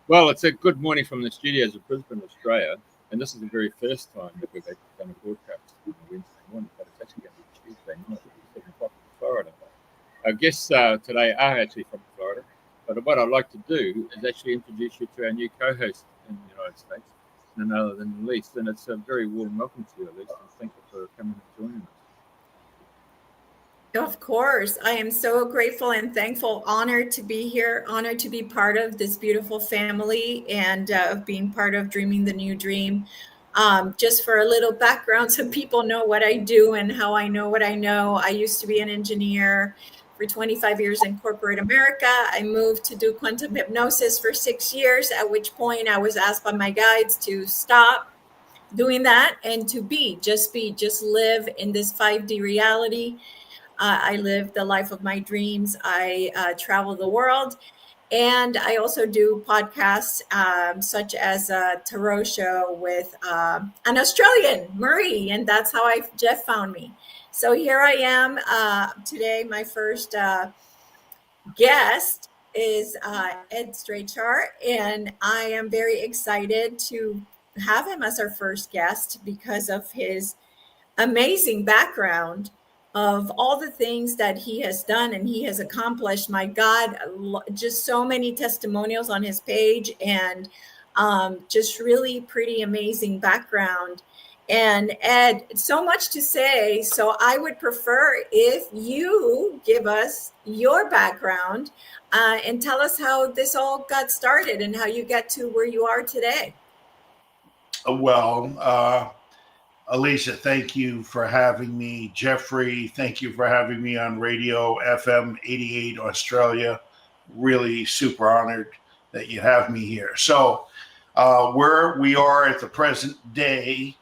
Well, it's a good morning from the studios of Brisbane, Australia, and this is the very first time that we've actually done a broadcast on a Wednesday morning, but it's actually going to be Tuesday night at 7 o'clock in Florida. Our guests today are actually from Florida, but what I'd like to do is actually introduce you to our new co-host in the United States, none other than Elisa, and it's a very warm welcome to you, Elisa, and thank you for coming and joining us. Of course. I am so grateful and thankful, honored to be here, honored to be part of this beautiful family and of being part of Dreaming the New Dream. Just for a little background, so people know what I do and how I know what I know. I used to be an engineer for 25 years in corporate America. I moved to do quantum hypnosis for 6 years, at which point I was asked by my guides to stop doing that and to just live in this 5D reality. I live the life of my dreams. I travel the world. And I also do podcasts such as a tarot show with an Australian, Marie. And that's how Jeff found me. So here I am today. My first guest is Ed Strachar. And I am very excited to have him as our first guest because of his amazing background of all the things that he has done and he has accomplished. My God, just so many testimonials on his page and just really pretty amazing background. And Ed, so much to say. So I would prefer if you give us your background and tell us how this all got started and how you get to where you are today. Well, Elisa, thank you for having me. Jeffrey, thank you for having me on radio FM 88 Australia. Really super honored that you have me here. So where we are at the present day,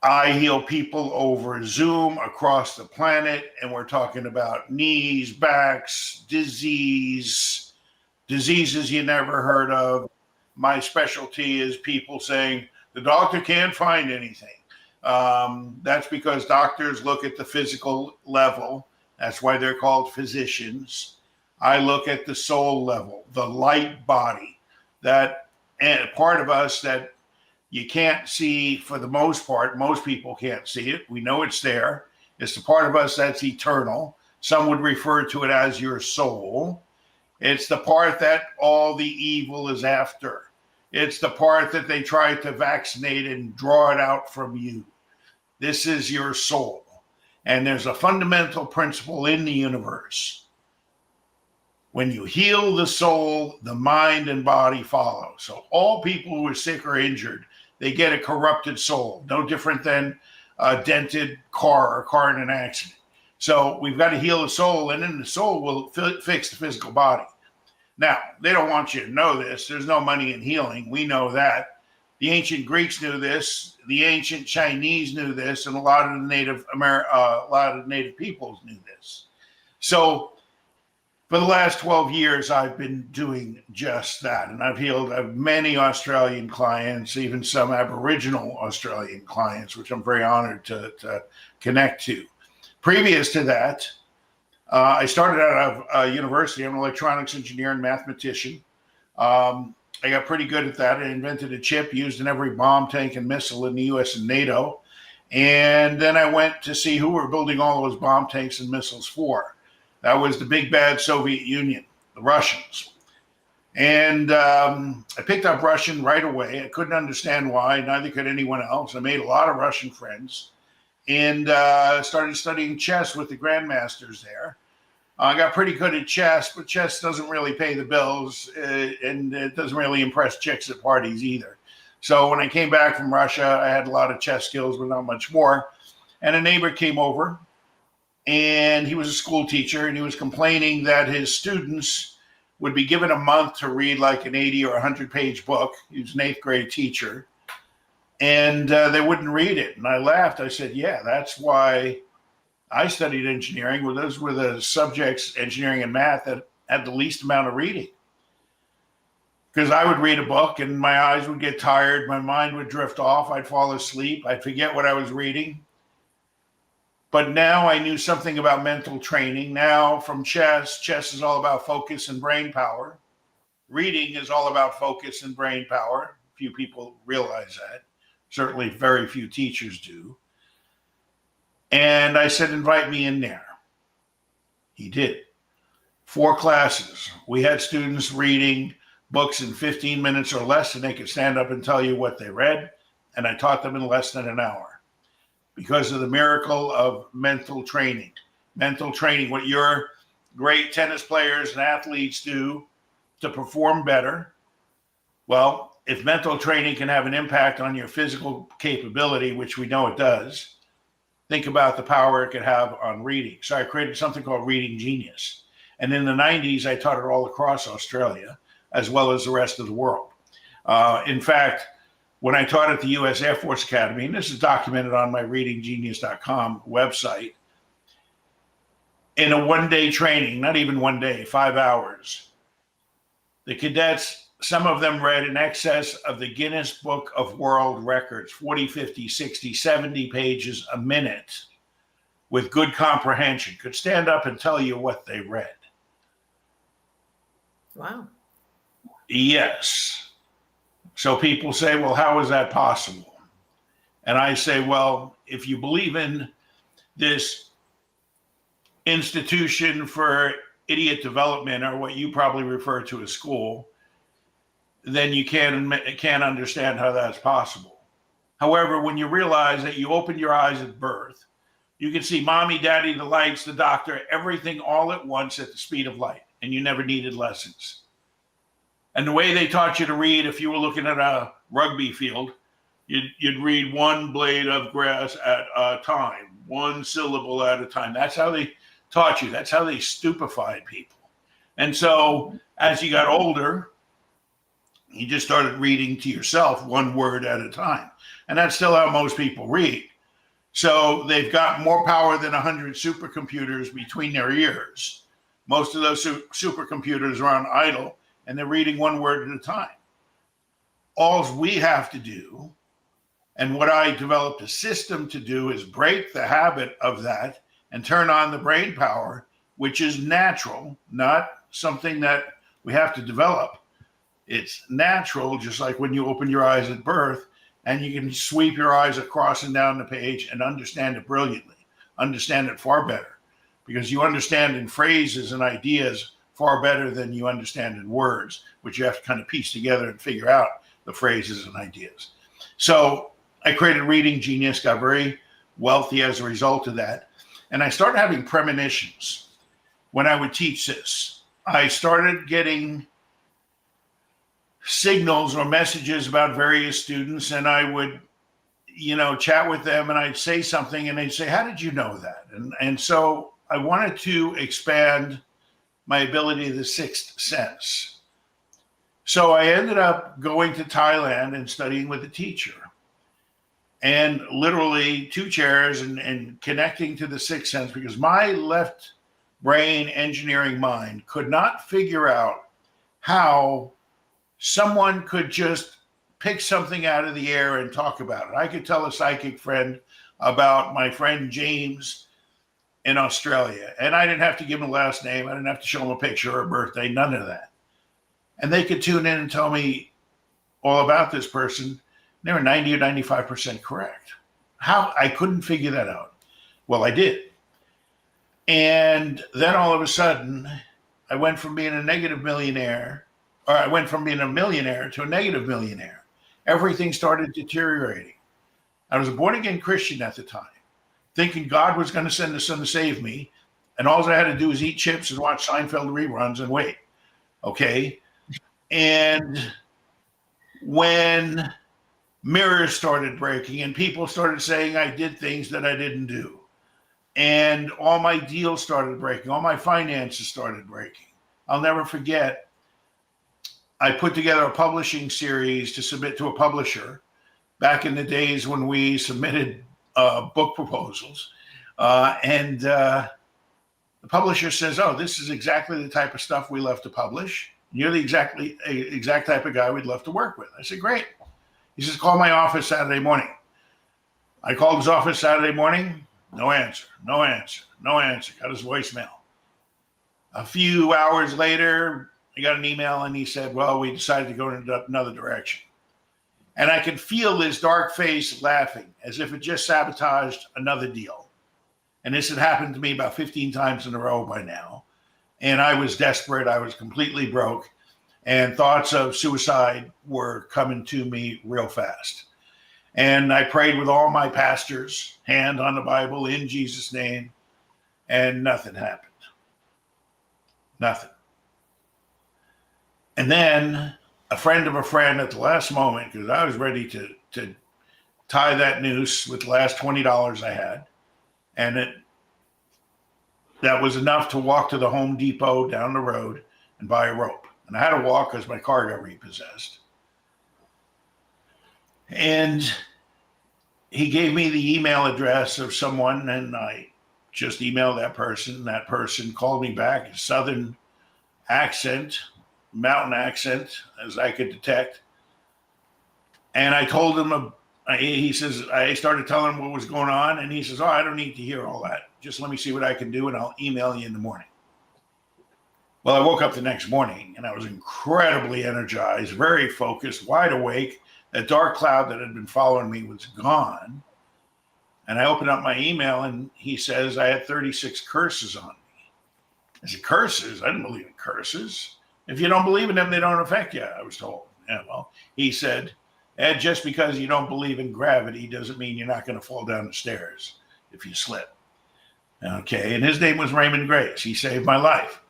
I heal people over Zoom across the planet, and we're talking about knees, backs, diseases you never heard of. My specialty is people saying, the doctor can't find anything. That's because doctors look at the physical level. That's why they're called physicians. I look at the soul level, the light body, that part of us that you can't see for the most part. Most people can't see it. We know it's there. It's the part of us that's eternal. Some would refer to it as your soul. It's the part that all the evil is after. It's the part that they try to vaccinate and draw it out from you. This is your soul. And there's a fundamental principle in the universe. When you heal the soul, the mind and body follow. So all people who are sick or injured, they get a corrupted soul, no different than a dented car or a car in an accident. So we've got to heal the soul, and then the soul will fix the physical body. Now, they don't want you to know this. There's no money in healing. We know that. The ancient Greeks knew this. The ancient Chinese knew this, and a lot of the native peoples knew this. So, for the last 12 years, I've been doing just that, and I've healed many Australian clients, even some Aboriginal Australian clients, which I'm very honored to connect to. Previous to that, I started out of university. I'm an electronics engineer and mathematician. I got pretty good at that. I invented a chip used in every bomb, tank, and missile in the US and NATO. And then I went to see who were building all those bomb tanks and missiles for. That was the big bad Soviet Union, the Russians. And I picked up Russian right away. I couldn't understand why. Neither could anyone else. I made a lot of Russian friends and started studying chess with the grandmasters there. I got pretty good at chess, but chess doesn't really pay the bills, and it doesn't really impress chicks at parties either. So when I came back from Russia, I had a lot of chess skills, but not much more. And a neighbor came over, and he was a school teacher, and he was complaining that his students would be given a month to read like an 80 or 100-page book. He was an 8th grade teacher, and they wouldn't read it. And I laughed. I said, yeah, that's why I studied engineering. Well, those were the subjects, engineering and math, that had the least amount of reading. Because I would read a book and my eyes would get tired. My mind would drift off. I'd fall asleep. I'd forget what I was reading. But now I knew something about mental training. Now from chess is all about focus and brain power. reading is all about focus and brain power. Few people realize that. Certainly very few teachers do. And I said, invite me in there. He did. 4 classes. We had students reading books in 15 minutes or less, and they could stand up and tell you what they read. And I taught them in less than an hour because of the miracle of mental training. Mental training, what your great tennis players and athletes do to perform better. Well, if mental training can have an impact on your physical capability, which we know it does, think about the power it could have on reading. So I created something called Reading Genius. And in the 90s, I taught it all across Australia, as well as the rest of the world. In fact, when I taught at the U.S. Air Force Academy, and this is documented on my readinggenius.com website, in a one-day training, not even one day, 5 hours, the cadets, some of them read in excess of the Guinness Book of World Records, 40, 50, 60, 70 pages a minute with good comprehension, could stand up and tell you what they read. Wow. Yes. So people say, well, how is that possible? And I say, well, if you believe in this institution for idiot development, or what you probably refer to as school, then you can't understand how that's possible. However, when you realize that you open your eyes at birth, you can see mommy, daddy, the lights, the doctor, everything all at once at the speed of light, and you never needed lessons. And the way they taught you to read, if you were looking at a rugby field, you'd read one blade of grass at a time, one syllable at a time. That's how they taught you. That's how they stupefied people. And so as you got older, you just started reading to yourself one word at a time. And that's still how most people read. So they've got more power than 100 supercomputers between their ears. Most of those supercomputers are on idle, and they're reading one word at a time. All we have to do, and what I developed a system to do, is break the habit of that and turn on the brain power, which is natural, not something that we have to develop. It's natural, just like when you open your eyes at birth and you can sweep your eyes across and down the page and understand it brilliantly, understand it far better, because you understand in phrases and ideas far better than you understand in words, which you have to kind of piece together and figure out the phrases and ideas. So I created Reading Genius, got very wealthy as a result of that. And I started having premonitions when I would teach this. I started getting signals or messages about various students, and I would, chat with them, and I'd say something, and they'd say, how did you know that? And so I wanted to expand my ability of the sixth sense. So I ended up going to Thailand and studying with a teacher, and literally 2 chairs and connecting to the sixth sense, because my left brain engineering mind could not figure out how someone could just pick something out of the air and talk about it. I could tell a psychic friend about my friend James in Australia, and I didn't have to give him a last name. I didn't have to show him a picture or a birthday, none of that. And they could tune in and tell me all about this person. They were 90 or 95% correct. How? I couldn't figure that out. Well, I did. And then all of a sudden, I went from being a negative millionaire, or I went from being a millionaire to a negative millionaire. Everything started deteriorating. I was a born-again Christian at the time, thinking God was going to send his son to save me, and all I had to do was eat chips and watch Seinfeld reruns and wait. Okay? And when mirrors started breaking and people started saying I did things that I didn't do, and all my deals started breaking, all my finances started breaking, I'll never forget, I put together a publishing series to submit to a publisher back in the days when we submitted book proposals. And the publisher says, oh, this is exactly the type of stuff we love to publish. You're the exact type of guy we'd love to work with. I said, great. He says, call my office Saturday morning. I called his office Saturday morning. No answer, no answer, no answer. Got his voicemail. A few hours later, I got an email and he said, well, we decided to go in another direction. And I could feel his dark face laughing as if it just sabotaged another deal. And this had happened to me about 15 times in a row by now. And I was desperate. I was completely broke. And thoughts of suicide were coming to me real fast. And I prayed with all my pastors, hand on the Bible, in Jesus' name. And nothing happened. Nothing. And then a friend of a friend at the last moment, because I was ready to tie that noose with the last $20 I had. And that was enough to walk to the Home Depot down the road and buy a rope. And I had to walk because my car got repossessed. And he gave me the email address of someone, and I just emailed that person. That person called me back, a southern accent, mountain accent, as I could detect. And I told him, he says, I started telling him what was going on. And he says, oh, I don't need to hear all that. Just let me see what I can do, and I'll email you in the morning. Well, I woke up the next morning, and I was incredibly energized, very focused, wide awake. That dark cloud that had been following me was gone. And I opened up my email, and he says I had 36 curses on me. I said, curses? I didn't believe in curses. If you don't believe in them, they don't affect you, I was told. Yeah, well, he said, Ed, just because you don't believe in gravity doesn't mean you're not going to fall down the stairs if you slip. Okay, and his name was Raymond Grace. He saved my life.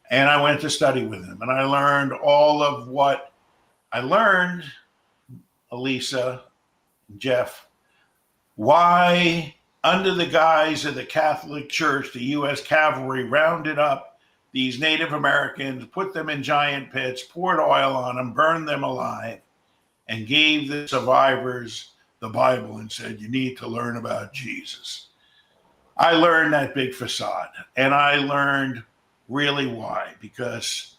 And I went to study with him, and I learned all of what I learned, Elisa, Jeff, why under the guise of the Catholic Church, the U.S. cavalry rounded up these Native Americans, put them in giant pits, poured oil on them, burned them alive, and gave the survivors the Bible and said, you need to learn about Jesus. I learned that big facade, and I learned really why, because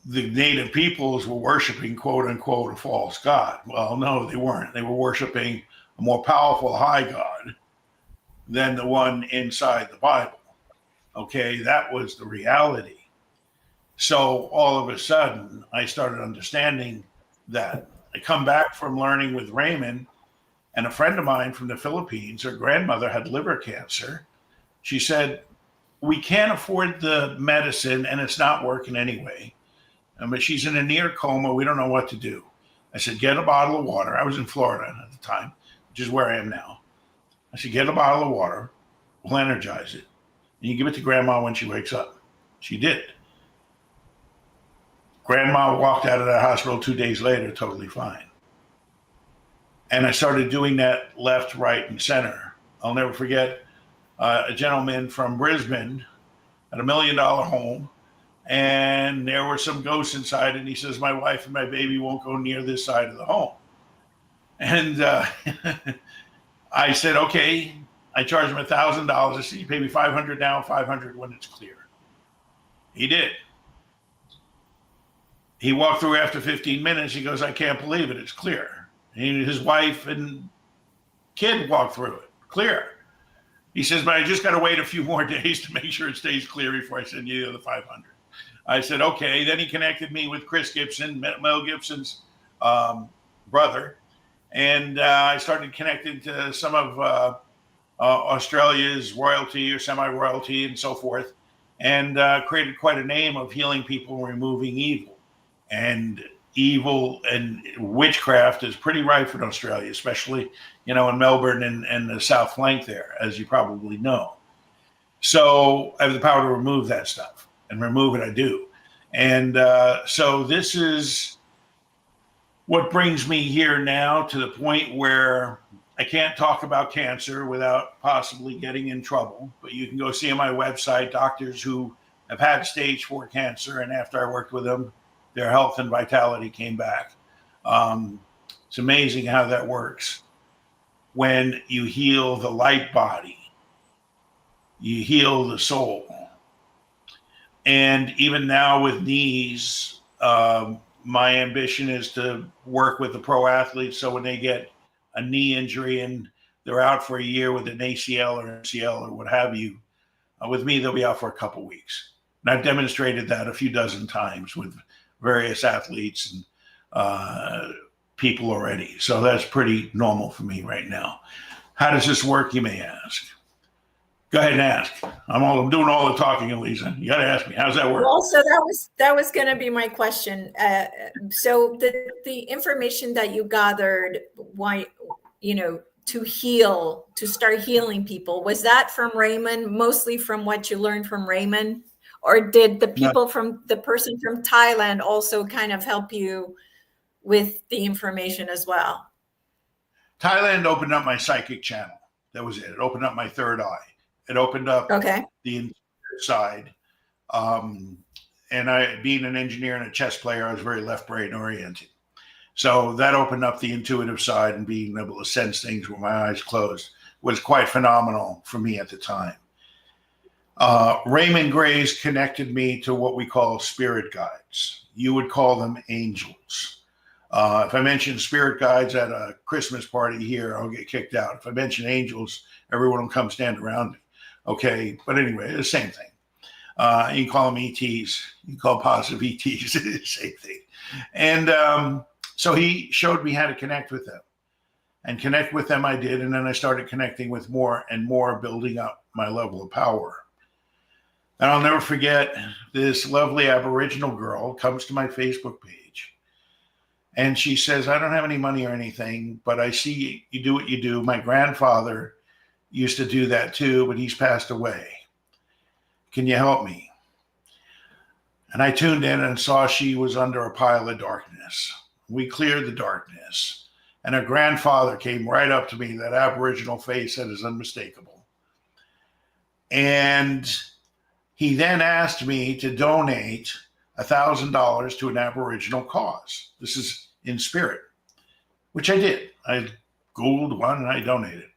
the native peoples were worshiping, quote unquote, a false god. Well, no, they weren't. They were worshiping a more powerful high god than the one inside the Bible. Okay, that was the reality. So all of a sudden, I started understanding that. I come back from learning with Raymond, and a friend of mine from the Philippines, her grandmother had liver cancer. She said, we can't afford the medicine, and it's not working anyway. But she's in a near coma. We don't know what to do. I said, get a bottle of water. I was in Florida at the time, which is where I am now. I said, get a bottle of water. We'll energize it. And you give it to Grandma when she wakes up. She did. Grandma walked out of that hospital 2 days later, totally fine. And I started doing that left, right, and center. I'll never forget a gentleman from Brisbane at $1 million home. And there were some ghosts inside, and he says, my wife and my baby won't go near this side of the home. And I said, okay. I charged him $1,000. I said, you pay me $500 now, $500 when it's clear. He did. He walked through after 15 minutes. He goes, I can't believe it. It's clear. And his wife and kid walked through it. Clear. He says, but I just got to wait a few more days to make sure it stays clear before I send you the $500. I said, okay. Then he connected me with Chris Gibson, Mel Gibson's brother. And I started connecting to some of Australia's royalty or semi-royalty and so forth, and created quite a name of healing people and removing evil. And evil and witchcraft is pretty rife in Australia, especially, in Melbourne and the South Flank there, as you probably know. So I have the power to remove that stuff, and remove it I do. And so this is what brings me here now to the point where I can't talk about cancer without possibly getting in trouble, but you can go see on my website doctors who have had stage 4 cancer, and after I worked with them, their health and vitality came back. It's amazing how that works. When you heal the light body, you heal the soul. And even now with knees, my ambition is to work with the pro athletes, so when they get a knee injury and they're out for a year with an ACL or MCL or what have you, with me, they'll be out for a couple weeks. And I've demonstrated that a few dozen times with various athletes and people already. So that's pretty normal for me right now. How does this work, you may ask? Go ahead and ask. I'm doing all the talking, Elisa. You got to ask me. How does that work? Well, so that was going to be my question. So the information that you gathered, why, to start healing people, was that from Raymond, mostly from what you learned from Raymond? Or did the person from Thailand also kind of help you with the information as well? Thailand opened up my psychic channel. That was it. It opened up my third eye. It opened up the interior side. And I, being an engineer and a chess player, I was very left brain oriented. So that opened up the intuitive side, and being able to sense things with my eyes closed was quite phenomenal for me at the time. Raymond Grace connected me to what we call spirit guides. You would call them angels. If I mention spirit guides at a Christmas party here, I'll get kicked out. If I mention angels, everyone will come stand around me. Okay, but anyway, the same thing. You can call them ETs. You can call positive ETs. Same thing. And so he showed me how to connect with them. And connect with them I did, and then I started connecting with more and more, building up my level of power. And I'll never forget, this lovely Aboriginal girl comes to my Facebook page. And she says, I don't have any money or anything, but I see you do what you do. My grandfather used to do that too, but he's passed away. Can you help me? And I tuned in and saw she was under a pile of darkness. We cleared the darkness. And her grandfather came right up to me, that Aboriginal face that is unmistakable. And he then asked me to donate $1,000 to an Aboriginal cause. This is in spirit, which I did. I Googled one and I donated.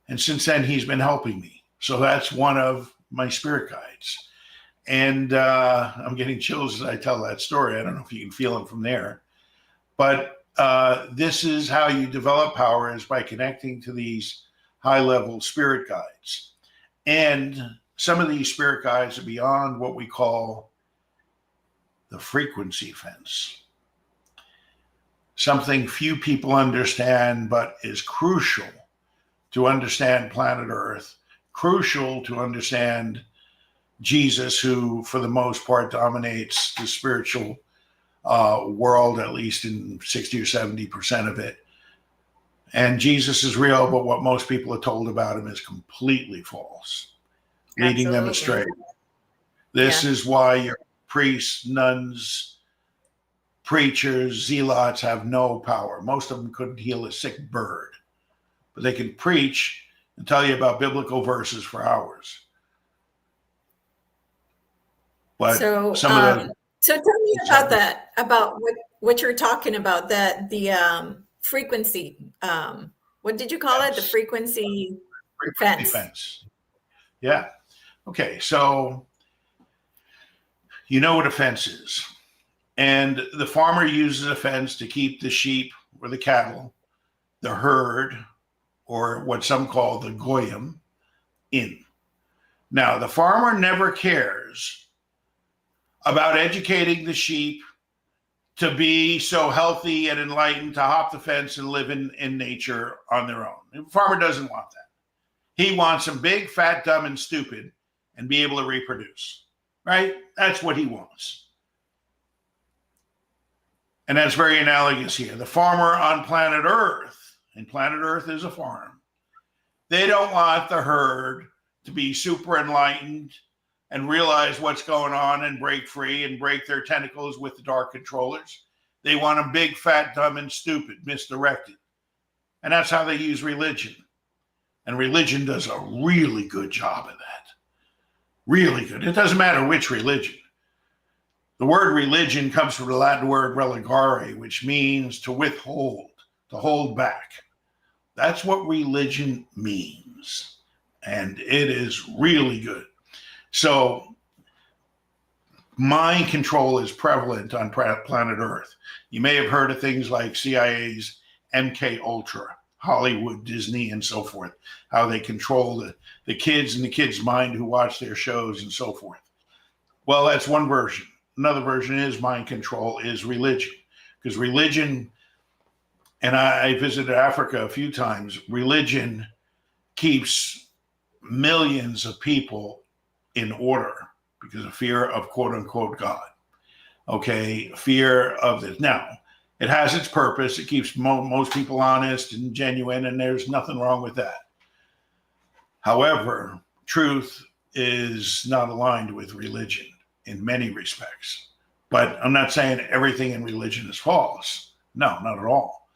And since then, he's been helping me. So that's one of my spirit guides. And I'm getting chills as I tell that story. I don't know if you can feel them from there. But this is how you develop power, is by connecting to these high-level spirit guides. And some of these spirit guides are beyond what we call the frequency fence. Something few people understand, but is crucial to understand planet Earth, crucial to understand Jesus, who for the most part dominates the spiritual world, at least in 60 or 70% of it. And Jesus is real, but what most people are told about him is completely false, leading them astray. This is why your priests, nuns, preachers, zealots have no power. Most of them couldn't heal a sick bird, but they can preach and tell you about biblical verses for hours. But so tell me about that, about what you're talking about, that the frequency, what did you call it? The frequency fence. Yeah. Okay. So you know what a fence is. And the farmer uses a fence to keep the sheep or the cattle, the herd, or what some call the goyim, in. Now, the farmer never cares about educating the sheep to be so healthy and enlightened to hop the fence and live in nature on their own. The farmer doesn't want that. He wants them big, fat, dumb, and stupid and be able to reproduce, right? That's what he wants. And that's very analogous here. The farmer on planet Earth, and planet Earth is a farm, they don't want the herd to be super enlightened and realize what's going on and break free and break their tentacles with the dark controllers. They want them big, fat, dumb, and stupid, misdirected. And that's how they use religion. And religion does a really good job of that. Really good. It doesn't matter which religion. The word religion comes from the Latin word religare, which means to withhold, to hold back. That's what religion means. And it is really good. So mind control is prevalent on planet Earth. You may have heard of things like CIA's MK Ultra, Hollywood, Disney, and so forth, how they control the kids and the kids' mind who watch their shows and so forth. Well, that's one version. Another version is mind control, is religion. Because religion, and I visited Africa a few times, religion keeps millions of people in order because of fear of quote unquote God. Okay, fear of this. Now, it has its purpose. It keeps most people honest and genuine, and there's nothing wrong with that. However, truth is not aligned with religion in many respects. But I'm not saying everything in religion is false. No, not at all.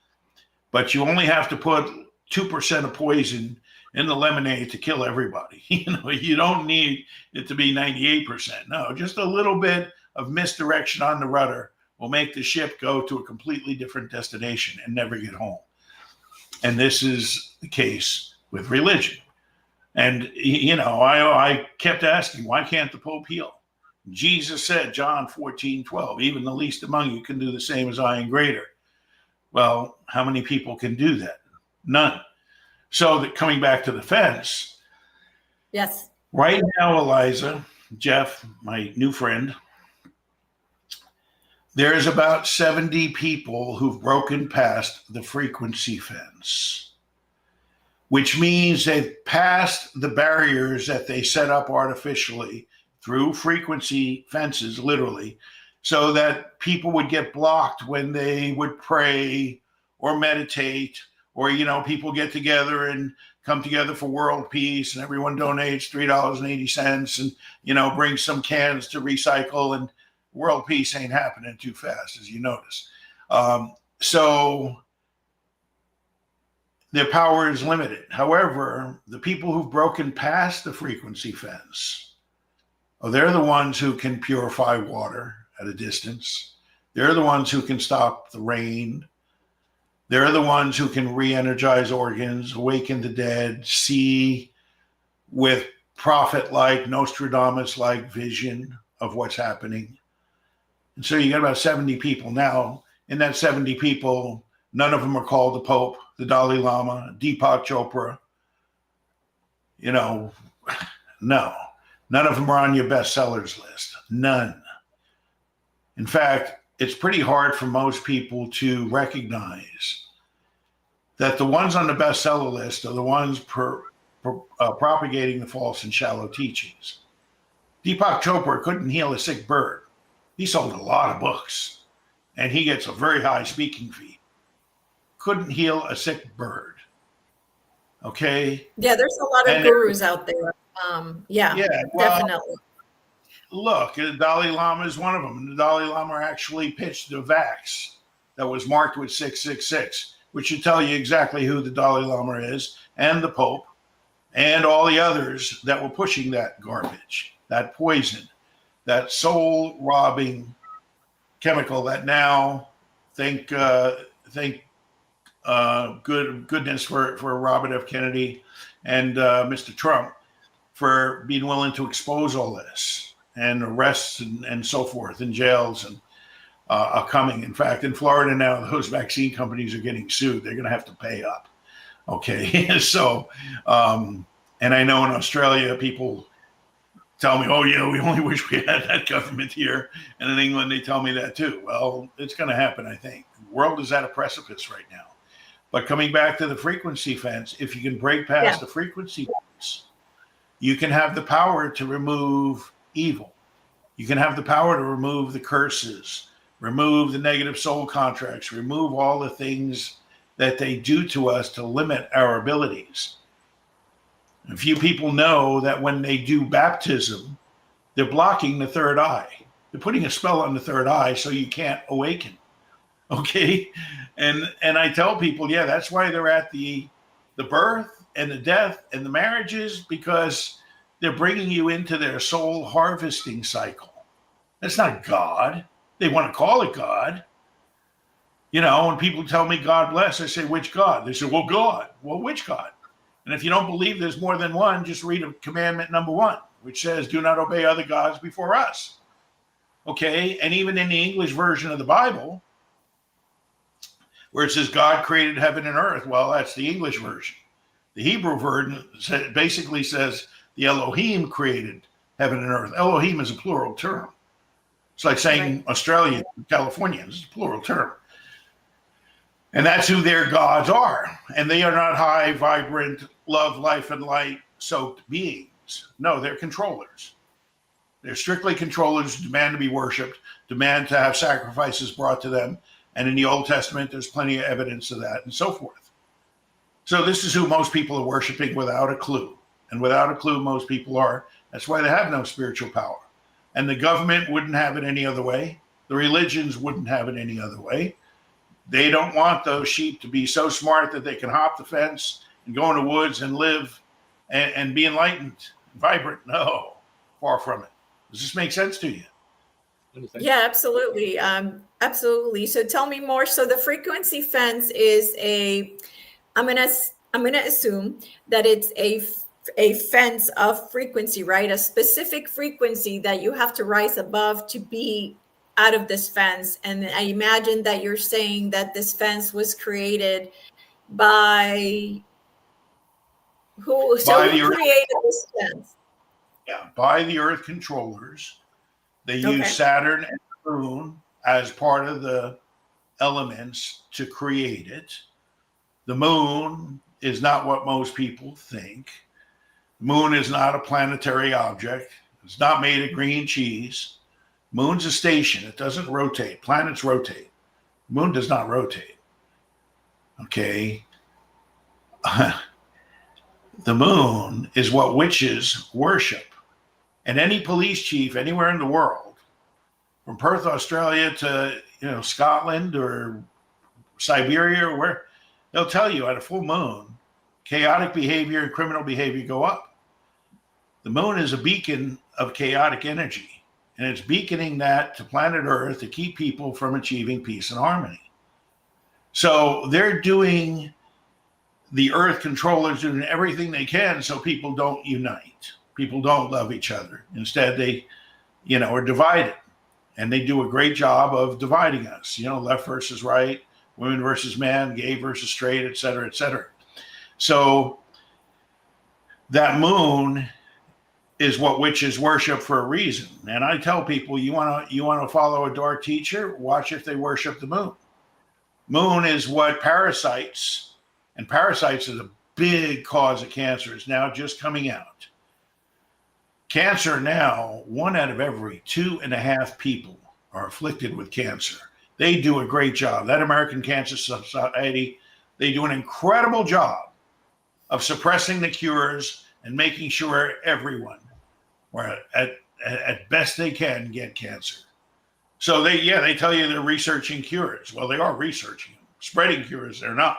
But you only have to put 2% of poison in the lemonade to kill everybody. You don't need it to be 98%. No, just a little bit of misdirection on the rudder will make the ship go to a completely different destination and never get home. And this is the case with religion. And, I kept asking, why can't the Pope heal? Jesus said, John 14:12, even the least among you can do the same as I and greater. Well, how many people can do that? None. So that coming back to the fence. Yes. Right now, Eliza, Jeff, my new friend, there's about 70 people who've broken past the frequency fence, which means they've passed the barriers that they set up artificially through frequency fences, literally, so that people would get blocked when they would pray or meditate, or, people get together and come together for world peace, and everyone donates $3.80 and, brings some cans to recycle, and world peace ain't happening too fast, as you notice. So their power is limited. However, the people who've broken past the frequency fence, they're the ones who can purify water at a distance. They're the ones who can stop the rain. They're the ones who can re-energize organs, awaken the dead, see with prophet-like, Nostradamus-like vision of what's happening. And so you got about 70 people now. In that 70 people, none of them are called the Pope, the Dalai Lama, Deepak Chopra. No. None of them are on your bestsellers list. None. In fact, it's pretty hard for most people to recognize that the ones on the bestseller list are the ones propagating the false and shallow teachings. Deepak Chopra couldn't heal a sick bird. He sold a lot of books, and he gets a very high speaking fee. Couldn't heal a sick bird. Okay? Yeah, there's a lot of gurus out there. Definitely. Look, the Dalai Lama is one of them. The Dalai Lama actually pitched a vax that was marked with 666, which should tell you exactly who the Dalai Lama is, and the Pope, and all the others that were pushing that garbage, that poison, that soul-robbing chemical that now thank goodness for Robert F. Kennedy and Mr. Trump for being willing to expose all this, and arrests and so forth, and jails and are coming. In fact, in Florida now, those vaccine companies are getting sued. They're going to have to pay up. Okay, so, and I know in Australia, people tell me, oh, yeah, we only wish we had that government here. And in England, they tell me that too. Well, it's going to happen, I think. The world is at a precipice right now. But coming back to the frequency fence, if you can break past the frequency fence, you can have the power to remove evil. You can have the power to remove the curses, remove the negative soul contracts, remove all the things that they do to us to limit our abilities. A few people know that when they do baptism, they're blocking the third eye. They're putting a spell on the third eye so you can't awaken. Okay? And I tell people, that's why they're at the birth and the death and the marriages, because they're bringing you into their soul harvesting cycle. That's not God. They want to call it God. When people tell me God bless, I say, which God? They say, well, God. Well, which God? And if you don't believe there's more than one, just read commandment number 1, which says, do not obey other gods before us. Okay? And even in the English version of the Bible, where it says God created heaven and earth, well, that's the English version. The Hebrew version basically says the Elohim created heaven and earth. Elohim is a plural term. It's like saying Australian, Californians is a plural term. And that's who their gods are. And they are not high, vibrant, love, life, and light soaked beings. No, they're controllers. They're strictly controllers who demand to be worshipped, demand to have sacrifices brought to them. And in the Old Testament, there's plenty of evidence of that and so forth. So this is who most people are worshiping without a clue. And without a clue, most people are. That's why they have no spiritual power. And the government wouldn't have it any other way. The religions wouldn't have it any other way. They don't want those sheep to be so smart that they can hop the fence and go in the woods and live and be enlightened, vibrant. No, far from it. Does this make sense to you? Yeah, absolutely. Absolutely. So tell me more. So the frequency fence is I'm gonna assume that it's a fence of frequency, right? A specific frequency that you have to rise above to be out of this fence. And I imagine that you're saying that this fence was created by who? So who created this fence? Yeah, by the Earth controllers. They use Saturn and the Moon as part of the elements to create it. The Moon is not what most people think. The Moon is not a planetary object. It's not made of green cheese. Moon's a station. It doesn't rotate. Planets rotate. Moon does not rotate. Okay. The moon is what witches worship. And any police chief anywhere in the world, from Perth, Australia to Scotland or Siberia or where, they'll tell you at a full moon, chaotic behavior and criminal behavior go up. The moon is a beacon of chaotic energy. And it's beaconing that to planet Earth to keep people from achieving peace and harmony. So they're doing, the Earth controllers doing everything they can so people don't unite. People don't love each other. Instead, they, are divided. And they do a great job of dividing us. Left versus right, women versus men, gay versus straight, et cetera, et cetera. So that moon is what witches worship for a reason. And I tell people, you want to follow a dark teacher, watch if they worship the moon. Moon is what parasites, and parasites is a big cause of cancer, is now just coming out. Cancer now, 1 out of every 2.5 people are afflicted with cancer. They do a great job. That American Cancer Society, they do an incredible job of suppressing the cures and making sure everyone, or at best they can, get cancer. So they tell you they're researching cures. Well, they are researching them. Spreading cures, they're not.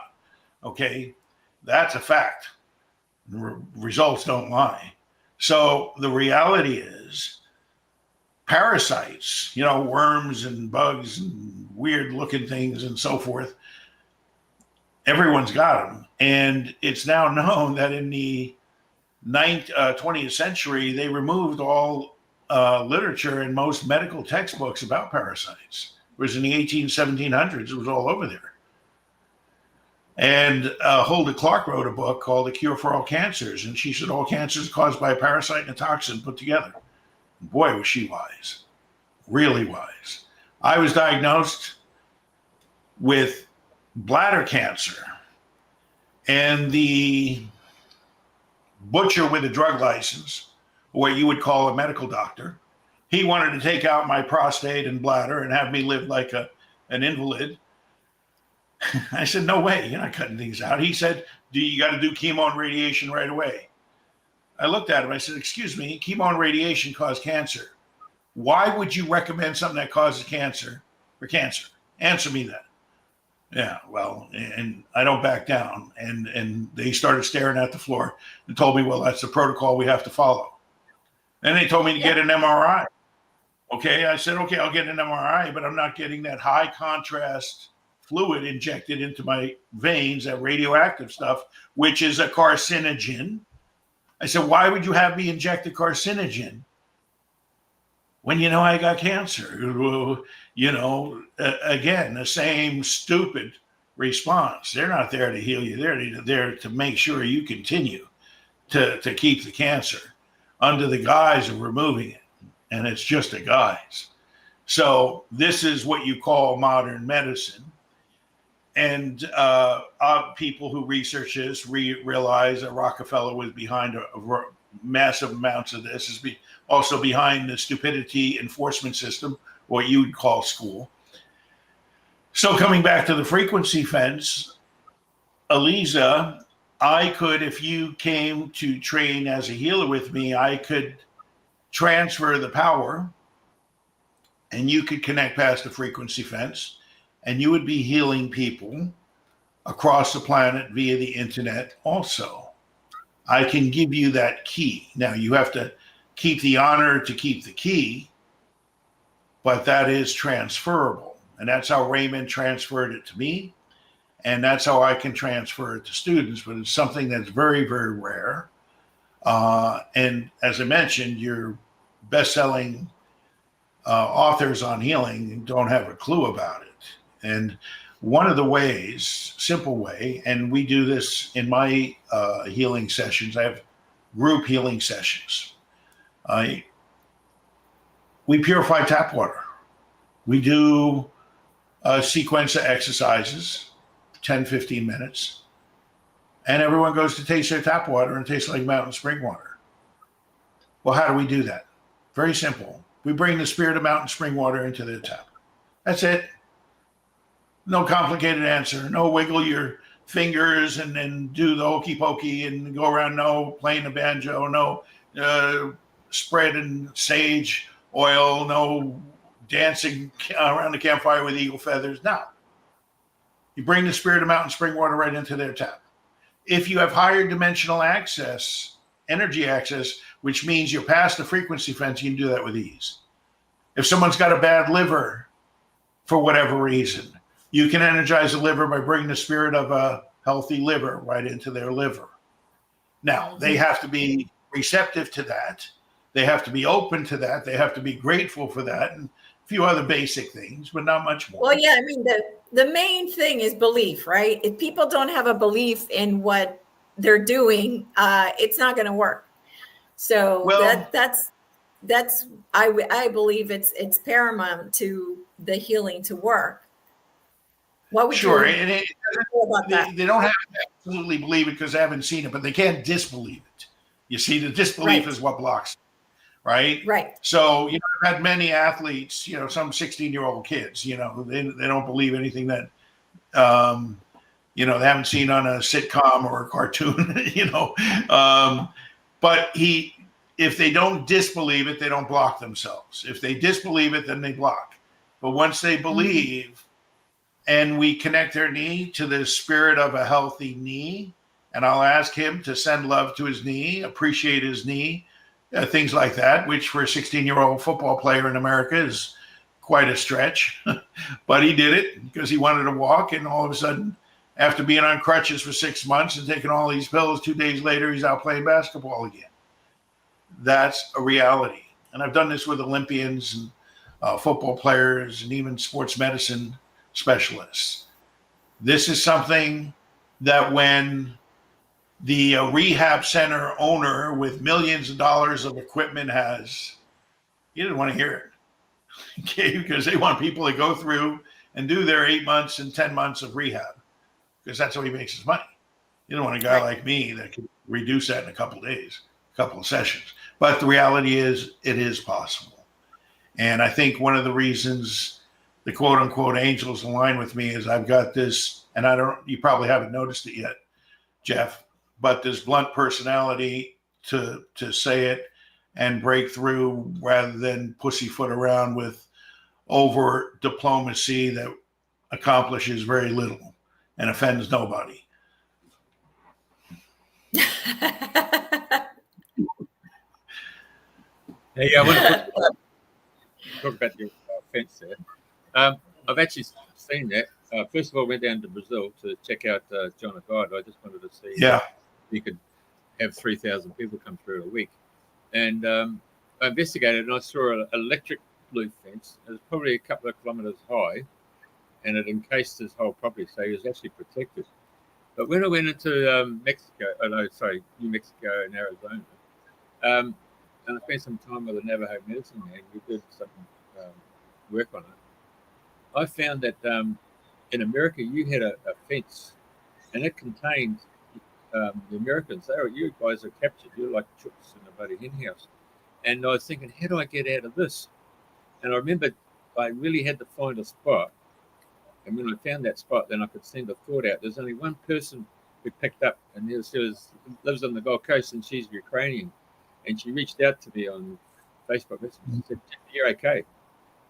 Okay, that's a fact. Results don't lie. So the reality is parasites, worms and bugs and weird looking things and so forth, everyone's got them. And it's now known that in the 20th century, they removed all literature in most medical textbooks about parasites. Whereas in the 1700s, it was all over there. And Hulda Clark wrote a book called The Cure for All Cancers. And she said all cancers caused by a parasite and a toxin put together. And boy, was she wise. Really wise. I was diagnosed with bladder cancer. And the butcher with a drug license, or what you would call a medical doctor, he wanted to take out my prostate and bladder and have me live like an invalid. I said, no way, you're not cutting things out. He said, you got to do chemo and radiation right away. I looked at him, I said, excuse me, chemo and radiation cause cancer. Why would you recommend something that causes cancer for cancer? Answer me that. Yeah, well, and I don't back down. And they started staring at the floor and told me, well, that's the protocol we have to follow. And they told me to get an MRI. Okay, I said, okay, I'll get an MRI, but I'm not getting that high contrast fluid injected into my veins, that radioactive stuff, which is a carcinogen. I said, why would you have me inject a carcinogen when I got cancer? Again, the same stupid response. They're not there to heal you. They're there to make sure you continue to keep the cancer. under the guise of removing it. And it's just a guise. So this is what you call modern medicine. And people who research this realize that Rockefeller was behind a massive amounts of this, is also behind the stupidity enforcement system, what you would call school. So coming back to the frequency fence, Elisa, I could, if you came to train as a healer with me, I could transfer the power and you could connect past the frequency fence and you would be healing people across the planet via the internet also. I can give you that key. Now you have to keep the honor to keep the key, but that is transferable. And that's how Raymond transferred it to me. And that's how I can transfer it to students, but it's something that's very, very rare. And as I mentioned, your best-selling authors on healing don't have a clue about it. And one of the ways, simple way, and we do this in my healing sessions, I have group healing sessions. We purify tap water. We do a sequence of exercises, 10, 15 minutes, and everyone goes to taste their tap water and it tastes like mountain spring water. Well, how do we do that? Very simple. We bring the spirit of mountain spring water into their tap. That's it. No complicated answer. No wiggle your fingers and then do the hokey pokey and go around. No playing the banjo. No spreading sage oil. No dancing around the campfire with eagle feathers. No. You bring the spirit of mountain spring water right into their tap. If you have higher dimensional access, energy access, which means you're past the frequency fence, you can do that with ease. If someone's got a bad liver for whatever reason, you can energize the liver by bringing the spirit of a healthy liver right into their liver. Now, they have to be receptive to that. They have to be open to that. They have to be grateful for that, and a few other basic things, but not much more. Well, yeah, I mean, the main thing is belief, right? If people don't have a belief in what they're doing, it's not going to work. So that's I believe it's paramount to the healing to work. What would sure, you and they don't have to absolutely believe it because they haven't seen it, but they can't disbelieve it. You see, the disbelief is what blocks it, right? Right. So, I've had many athletes, some 16-year-old kids, they don't believe anything that, they haven't seen on a sitcom or a cartoon, but if they don't disbelieve it, they don't block themselves. If they disbelieve it, then they block. But once they believe, and we connect their knee to the spirit of a healthy knee, and I'll ask him to send love to his knee, appreciate his knee, things like that, which for a 16-year-old football player in America is quite a stretch. But he did it because he wanted to walk, and all of a sudden, after being on crutches for 6 months and taking all these pills, 2 days later, he's out playing basketball again. That's a reality. And I've done this with Olympians and football players and even sports medicine specialists. This is something that when the rehab center owner with millions of dollars of equipment he didn't want to hear it. Okay, because they want people to go through and do their 8 months and 10 months of rehab because that's how he makes his money. You don't want a guy like me that can reduce that in a couple of days, a couple of sessions. But the reality is it is possible. And I think one of the reasons the quote unquote angels align with me is I've got this, and you probably haven't noticed it yet, Jeff, but this blunt personality to say it and break through rather than pussyfoot around with over diplomacy that accomplishes very little and offends nobody. Hey, I want to talk about your fence there. I've actually seen that. First of all, I went down to Brazil to check out John of God. I just wanted to see if you could have 3,000 people come through a week. And I investigated and I saw an electric blue fence. It was probably a couple of kilometres high and it encased his whole property, so he was actually protected. But when I went into New Mexico and Arizona, and I spent some time with the Navajo medicine man. We did some work on it. I found that in America, you had a fence, and it contained the Americans. You guys are captured. You're like chooks in a bloody hen house. And I was thinking, how do I get out of this? And I remember I really had to find a spot. And when I found that spot, then I could send a thought out. There's only one person who picked up, and she lives on the Gold Coast, and she's Ukrainian. And she reached out to me on Facebook Messenger. She said, "You're okay."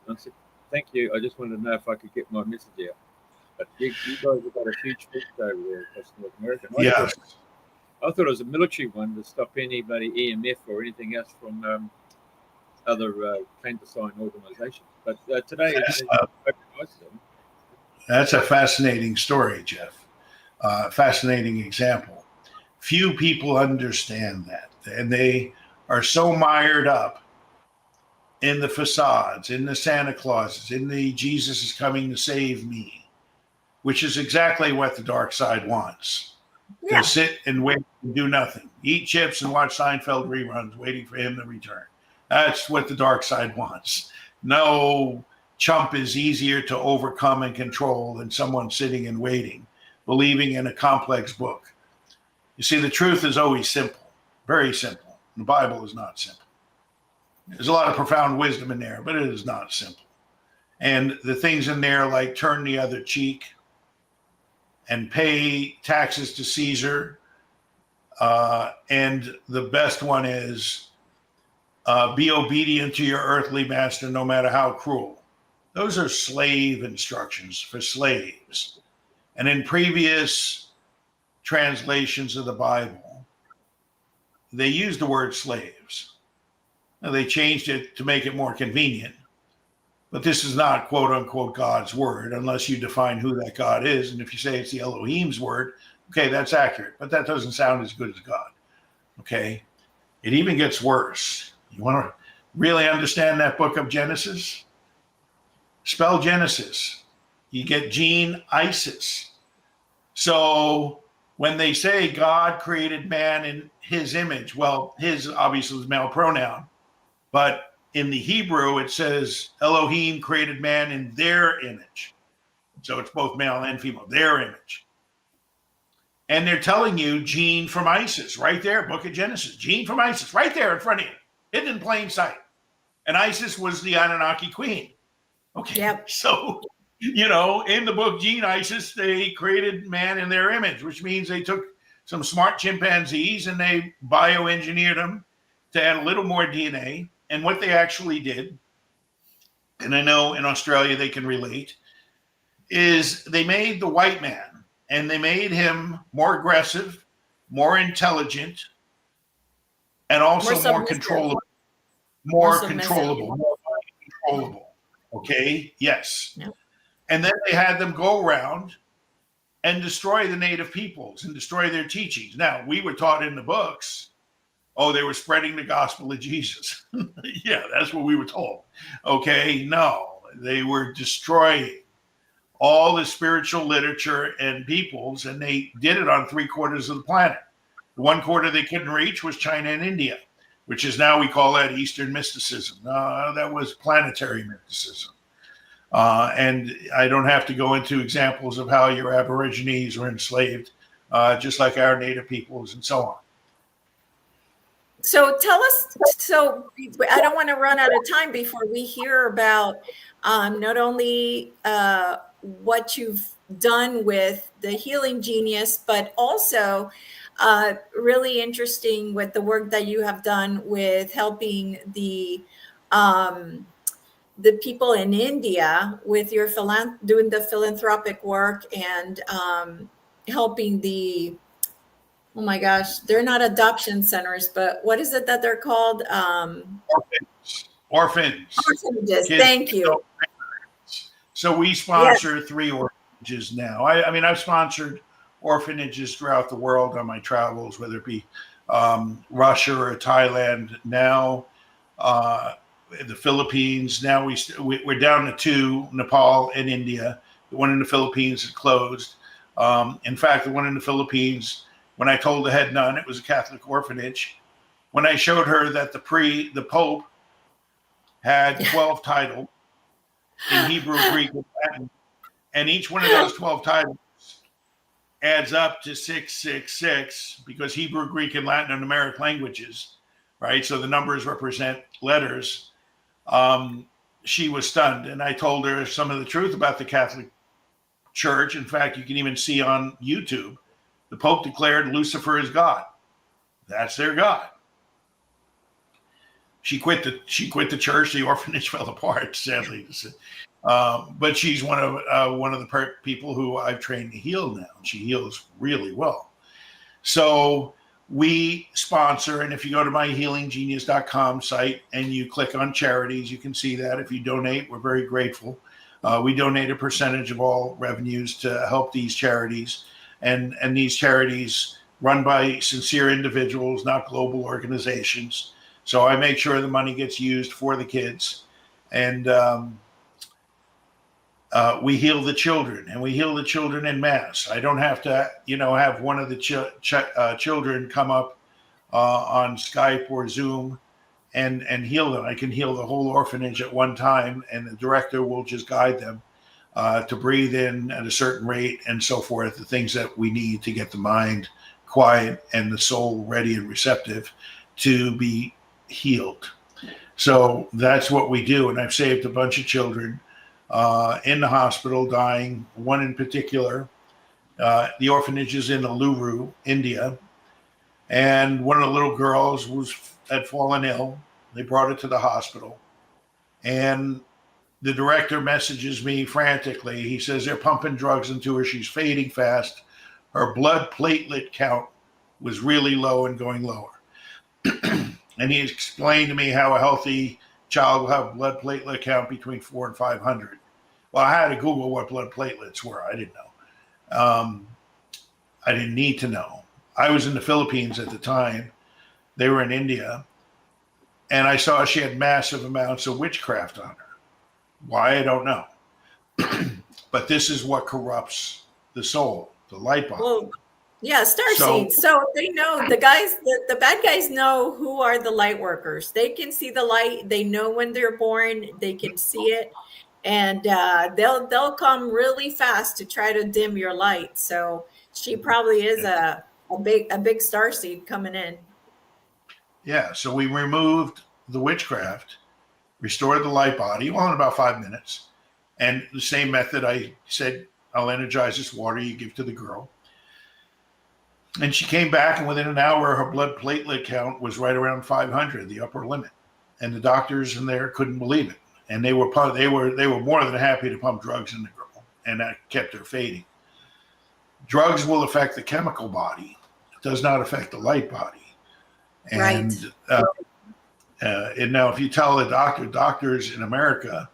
And I said, "Thank you. I just wanted to know if I could get my message out." But you guys have got a huge fence over there across North America. I thought it was a military one to stop anybody EMF or anything else from other clandestine organisations. But today, that's a fascinating story, Jeff. Fascinating example. Few people understand that, and they are so mired up in the facades, in the Santa Clauses, in the Jesus is coming to save me, which is exactly what the dark side wants. To sit and wait and do nothing, eat chips and watch Seinfeld reruns, waiting for him to return. That's what the dark side wants. No chump is easier to overcome and control than someone sitting and waiting, believing in a complex book. You see, the truth is always simple, very simple. The Bible is not simple. There's a lot of profound wisdom in there, but it is not simple. And the things in there like turn the other cheek and pay taxes to Caesar. And the best one is be obedient to your earthly master, no matter how cruel. Those are slave instructions for slaves. And in previous translations of the Bible, they used the word slaves. Now, they changed it to make it more convenient. But this is not, quote unquote, God's word, unless you define who that God is. And if you say it's the Elohim's word, okay, that's accurate. But that doesn't sound as good as God. Okay? It even gets worse. You want to really understand that book of Genesis? Spell Genesis. You get Gene Isis. So when they say God created man in his image, well, his obviously is male pronoun, but in the Hebrew, it says Elohim created man in their image. So it's both male and female, their image. And they're telling you Gene from Isis, right there, book of Genesis. Gene from Isis, right there in front of you, hidden in plain sight. And Isis was the Anunnaki queen. Okay, yep. So, in the book Gene Isis, they created man in their image, which means they took some smart chimpanzees and they bioengineered them to add a little more DNA. And what they actually did, and I know in Australia they can relate, is they made the white man and they made him more aggressive, more intelligent, and also more controllable. More controllable. Okay? Yes. Yep. And then they had them go around and destroy the native peoples and destroy their teachings. Now, we were taught in the books, they were spreading the gospel of Jesus. Yeah, that's what we were told. Okay, no, they were destroying all the spiritual literature and peoples, and they did it on 3/4 of the planet. The 1/4 they couldn't reach was China and India, which is now we call that Eastern mysticism. That was planetary mysticism. And I don't have to go into examples of how your Aborigines were enslaved, just like our native peoples and so on. So tell us, I don't want to run out of time before we hear about not only what you've done with the Healing Genius, but also really interesting with the work that you have done with helping the people in India with your doing the philanthropic work and helping the, oh my gosh, they're not adoption centers, but what is it that they're called? Orphans. Orphanages. Thank you. So we sponsor 3 orphanages now. I mean, I've sponsored orphanages throughout the world on my travels, whether it be Russia or Thailand. Now, the Philippines. Now we're down to 2, Nepal and India. The one in the Philippines is closed. In fact, the one in the Philippines, when I told the head nun it was a Catholic orphanage, when I showed her that the Pope had 12 titles in Hebrew, Greek, and Latin, and each one of those 12 titles adds up to 666 because Hebrew, Greek, and Latin are numeric languages, right? So the numbers represent letters. She was stunned, and I told her some of the truth about the Catholic Church. In fact, you can even see on YouTube, the Pope declared Lucifer is God. That's their God. She quit the church. The orphanage fell apart, sadly to say. But she's one of the people who I've trained to heal now. She heals really well. So we sponsor, and if you go to my healinggenius.com site and you click on charities, you can see that. If you donate, we're very grateful. We donate a percentage of all revenues to help these charities, and these charities run by sincere individuals, not global organizations. So I make sure the money gets used for the kids, and we heal the children, and we heal the children in mass. I don't have to, have one of the children come up on Skype or Zoom and heal them. I can heal the whole orphanage at one time, and the director will just guide them to breathe in at a certain rate and so forth, the things that we need to get the mind quiet and the soul ready and receptive to be healed. So that's what we do. And I've saved a bunch of children in the hospital dying. One in particular, the orphanage is in Uluru, India. And one of the little girls had fallen ill. They brought her to the hospital. And the director messages me frantically. He says they're pumping drugs into her. She's fading fast. Her blood platelet count was really low and going lower. And he explained to me how a healthy child will have a blood platelet count between 400 and 500. Well, I had to Google what blood platelets were. I didn't know. I didn't need to know. I was in the Philippines at the time. They were in India. And I saw she had massive amounts of witchcraft on her. Why, I don't know. But this is what corrupts the soul, the light body. Well, yeah, starseeds. So they know the guys, the bad guys know who are the light workers. They can see the light. They know when they're born. They can see it, and they'll come really fast to try to dim your light. So she probably is a big starseed coming in. Yeah. So we removed the witchcraft, restored the light body, well, in about 5 minutes, and the same method. I said, I'll energize this water you give to the girl. And she came back, and within an hour, her blood platelet count was right around 500, the upper limit. And the doctors in there couldn't believe it. And they were more than happy to pump drugs in the girl, and that kept her fading. Drugs will affect the chemical body. It does not affect the light body. And, and now, if you tell a doctors in America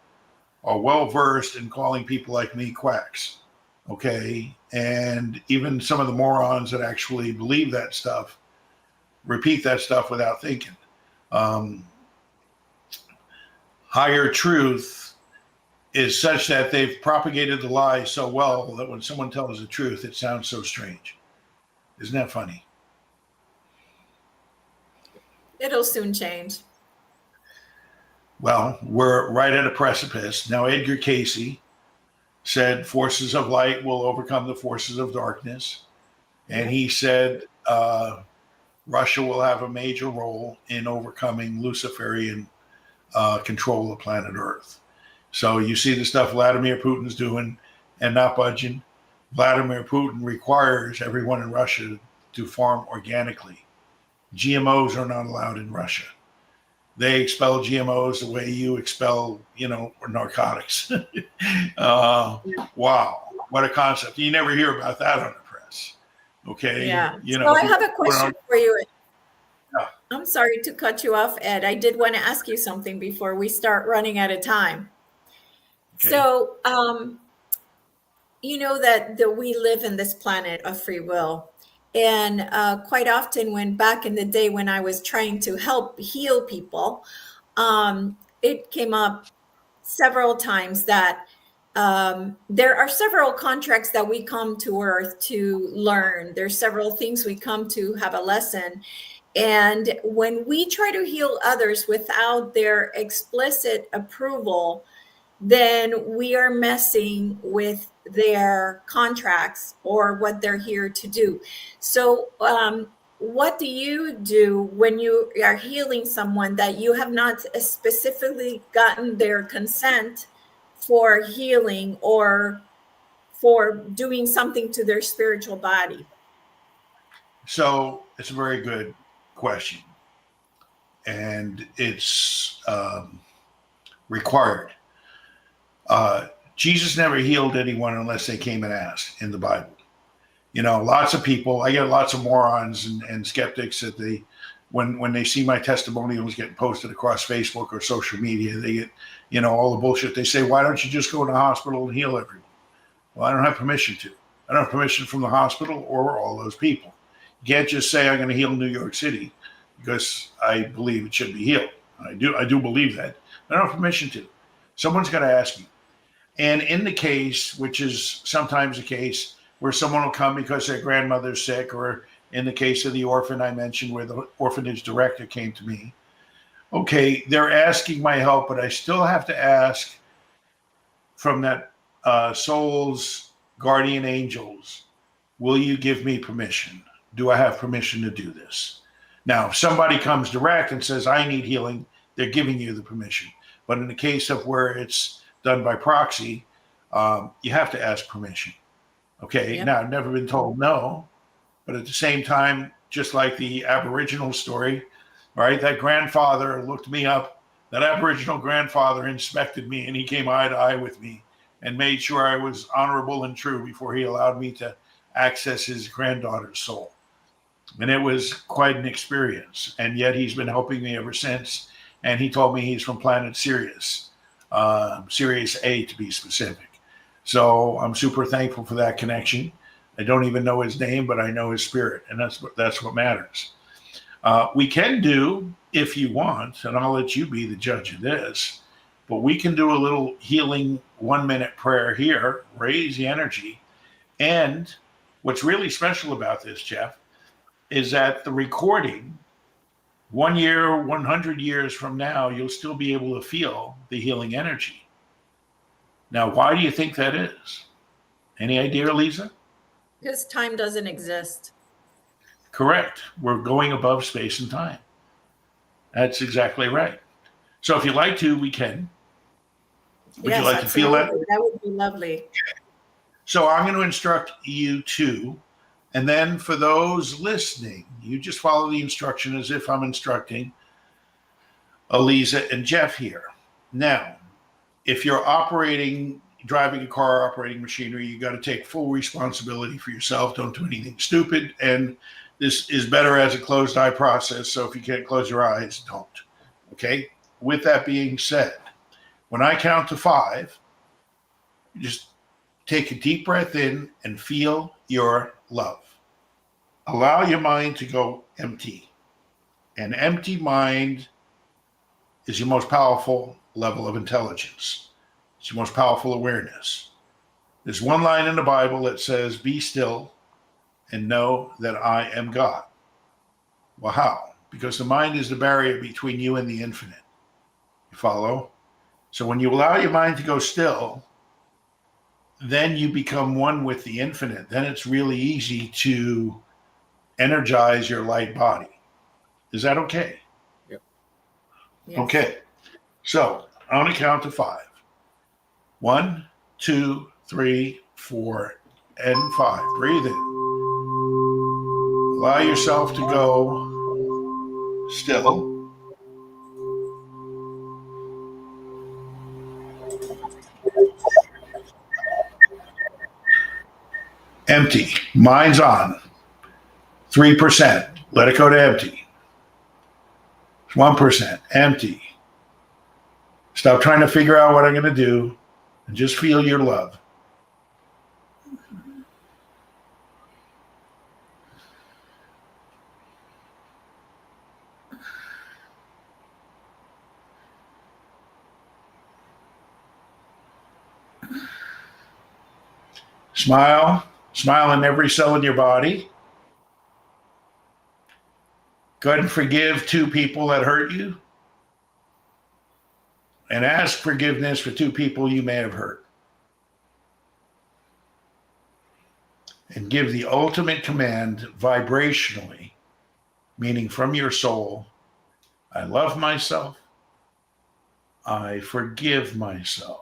are well versed in calling people like me quacks. Okay. And even some of the morons that actually believe that stuff repeat that stuff without thinking. Higher truth is such that they've propagated the lie so well that when someone tells the truth, it sounds so strange. Isn't that funny? It'll soon change. Well, we're right at a precipice. Now, Edgar Casey said forces of light will overcome the forces of darkness. And he said Russia will have a major role in overcoming Luciferian control of planet Earth. So you see the stuff Vladimir Putin's doing and not budging. Vladimir Putin requires everyone in Russia to farm organically. GMOs are not allowed in Russia. They expel GMOs the way you expel, narcotics. Wow, what a concept! You never hear about that on the press. Okay. Yeah. So I have a question for you. Yeah. I'm sorry to cut you off, Ed. I did want to ask you something before we start running out of time. Okay. So, you know that we live in this planet of free will. And quite often when back in the day when I was trying to help heal people, it came up several times that there are several contracts that we come to Earth to learn. There's several things we come to have a lesson. And when we try to heal others without their explicit approval, then we are messing with their contracts or what they're here to do. So, what do you do when you are healing someone that you have not specifically gotten their consent for healing or for doing something to their spiritual body? So it's a very good question, and it's required. Jesus never healed anyone unless they came and asked in the Bible. You know, lots of people, I get lots of morons and skeptics that when they see my testimonials getting posted across Facebook or social media, they get, you know, all the bullshit. They say, why don't you just go to the hospital and heal everyone? Well, I don't have permission to. I don't have permission from the hospital or all those people. You can't just say I'm going to heal New York City because I believe it should be healed. I do believe that. I don't have permission to. Someone's got to ask me. And in the case, which is sometimes the case, where someone will come because their grandmother's sick, or in the case of the orphan I mentioned where the orphanage director came to me, okay, they're asking my help, but I still have to ask from that soul's guardian angels, will you give me permission? Do I have permission to do this? Now, if somebody comes direct and says, I need healing, they're giving you the permission. But in the case of where it's done by proxy, you have to ask permission. Okay, Now I've never been told no, but at the same time, just like the Aboriginal story, right? That grandfather looked me up. That Aboriginal grandfather inspected me, and he came eye to eye with me and made sure I was honorable and true before he allowed me to access his granddaughter's soul. And it was quite an experience. And yet he's been helping me ever since. And he told me he's from planet Sirius, Sirius A to be specific. So I'm super thankful for that connection. I don't even know his name, but I know his spirit, and that's what matters. We can do, if you want, and I'll let you be the judge of this, but we can do a little healing 1-minute prayer here, raise the energy. And what's really special about this, Jeff, is that the recording, 1 year, 100 years from now, you'll still be able to feel the healing energy. Now, why do you think that is? Any idea, Elisa? Because time doesn't exist. Correct. We're going above space and time. That's exactly right. So if you'd like to, we can. Would you like to feel that? That would be lovely. So I'm going to instruct you to, and then for those listening, you just follow the instruction as if I'm instructing Elisa and Jeff here. Now, if you're driving a car, operating machinery, you got to take full responsibility for yourself. Don't do anything stupid. And this is better as a closed eye process. So if you can't close your eyes, don't. Okay. With that being said, when I count to 5, you just take a deep breath in and feel your love. Allow your mind to go empty. An empty mind is your most powerful level of intelligence. It's your most powerful awareness. There's one line in the Bible that says, be still and know that I am God. Well, how? Because the mind is the barrier between you and the infinite. You follow? So when you allow your mind to go still, then you become one with the infinite. Then it's really easy to energize your light body. Is that okay? Yep. Yes. Okay. So I'm going to count to 5. 1, 2, 3, 4, and 5. Breathe in. Allow yourself to go still. Empty. Mind's on. 3%. Let it go to empty. 1%. Empty. Stop trying to figure out what I'm going to do and just feel your love. Smile. Smile in every cell in your body. Go ahead and forgive 2 people that hurt you. And ask forgiveness for 2 people you may have hurt. And give the ultimate command vibrationally, meaning from your soul, I love myself. I forgive myself.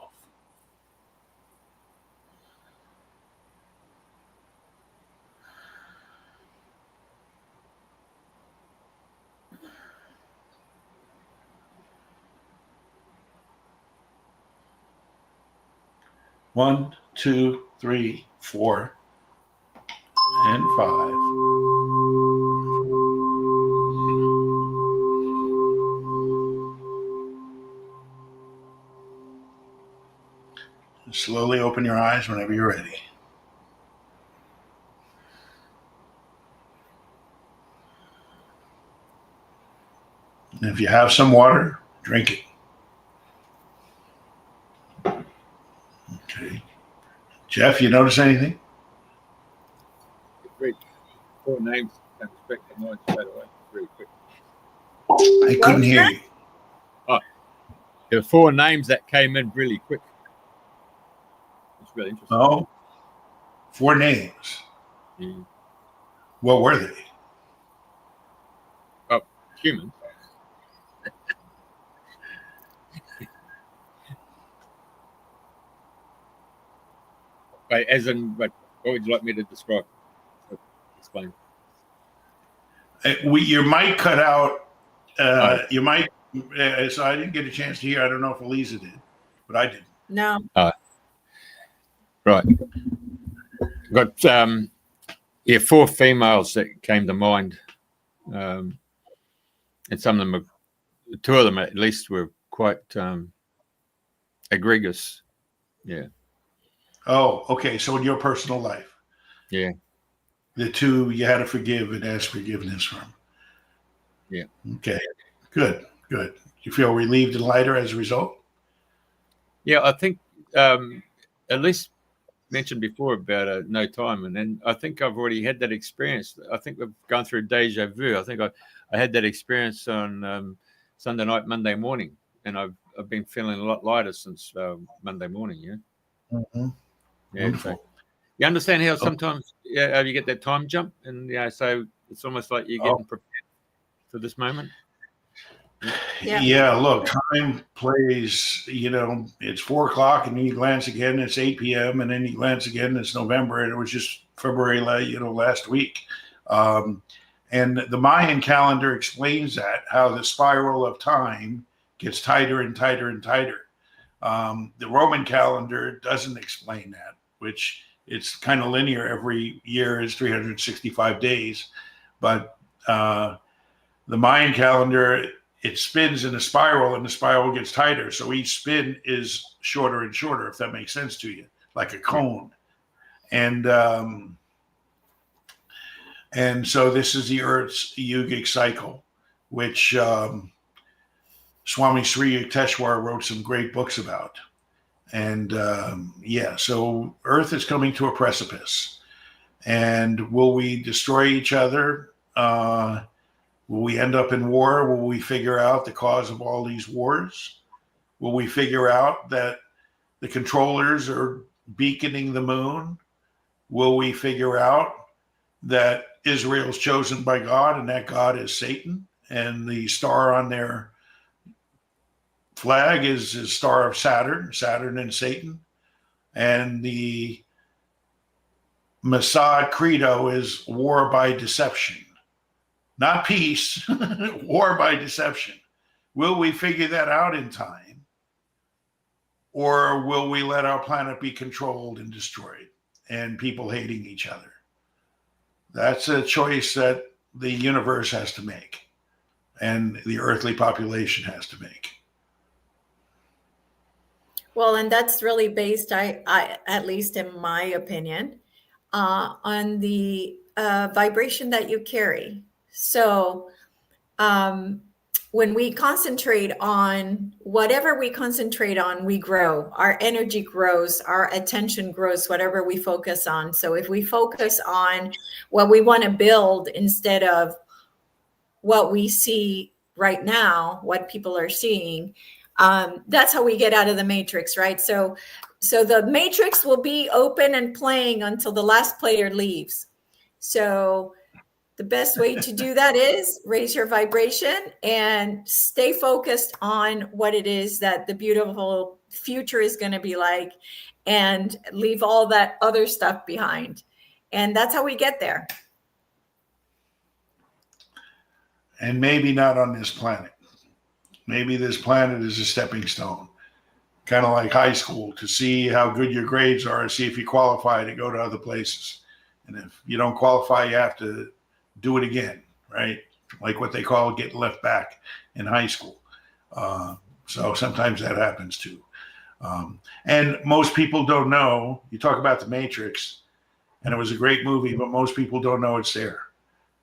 One, 2, 3, 4, and 5. Slowly open your eyes whenever you're ready. And if you have some water, drink it. Okay. Jeff, you notice anything? Great. 4 names. I expect the mind straight away. Very quick. I couldn't hear you. Oh, there were 4 names that came in really quick. It's really interesting. Oh, 4 names. Yeah. What were they? Oh, human. Wait, as in, what would you like me to describe? Explain. Your mic cut out. You might. So I didn't get a chance to hear. I don't know if Elisa did, but I did. No. Right. Got 4 females that came to mind, and some of them, 2 of them at least, were quite egregious. Yeah. Oh, okay. So in your personal life, Yeah. the 2 you had to forgive and ask forgiveness from. Yeah. Okay. Good. You feel relieved and lighter as a result? Yeah, I think at least mentioned before about no time, and then I think I've already had that experience. I think we've gone through deja vu. I think I had that experience on Sunday night, Monday morning, and I've been feeling a lot lighter since Monday morning. Yeah. Mm-hmm. Yeah. Wonderful. So you understand how sometimes you get that time jump, and so it's almost like you're getting prepared for this moment. Yeah, look, time plays, it's 4 o'clock and then you glance again, it's 8 p.m. and then you glance again, it's November, and it was just February, last week. And the Mayan calendar explains that, how the spiral of time gets tighter and tighter and tighter. The Roman calendar doesn't explain that, which it's kind of linear. Every year is 365 days. But the Mayan calendar, it spins in a spiral, and the spiral gets tighter. So each spin is shorter and shorter, if that makes sense to you, like a cone. And so this is the Earth's yogic cycle, which Swami Sri Yukteswar wrote some great books about. And so Earth is coming to a precipice. And will we destroy each other? Will we end up in war? Will we figure out the cause of all these wars? Will we figure out that the controllers are beaconing the moon? Will we figure out that Israel's chosen by God and that God is Satan, and the star on their flag is the star of Saturn and Satan, and the Mossad credo is war by deception? Not peace, war by deception. Will we figure that out in time? Or will we let our planet be controlled and destroyed and people hating each other? That's a choice that the universe has to make and the earthly population has to make. Well, and that's really based, I at least in my opinion, on the vibration that you carry. So when we concentrate on whatever we concentrate on, we grow. Our energy grows, our attention grows, whatever we focus on. So if we focus on what we want to build instead of what we see right now, what people are seeing. That's how we get out of the matrix, right? So the matrix will be open and playing until the last player leaves. So the best way to do that is raise your vibration and stay focused on what it is that the beautiful future is going to be like, and leave all that other stuff behind. And that's how we get there. And maybe not on this planet. Maybe this planet is a stepping stone, kind of like high school, to see how good your grades are and see if you qualify to go to other places. And if you don't qualify, you have to do it again, right? Like what they call getting left back in high school. So sometimes that happens too. And most people don't know, you talk about The Matrix, and it was a great movie, but most people don't know it's there.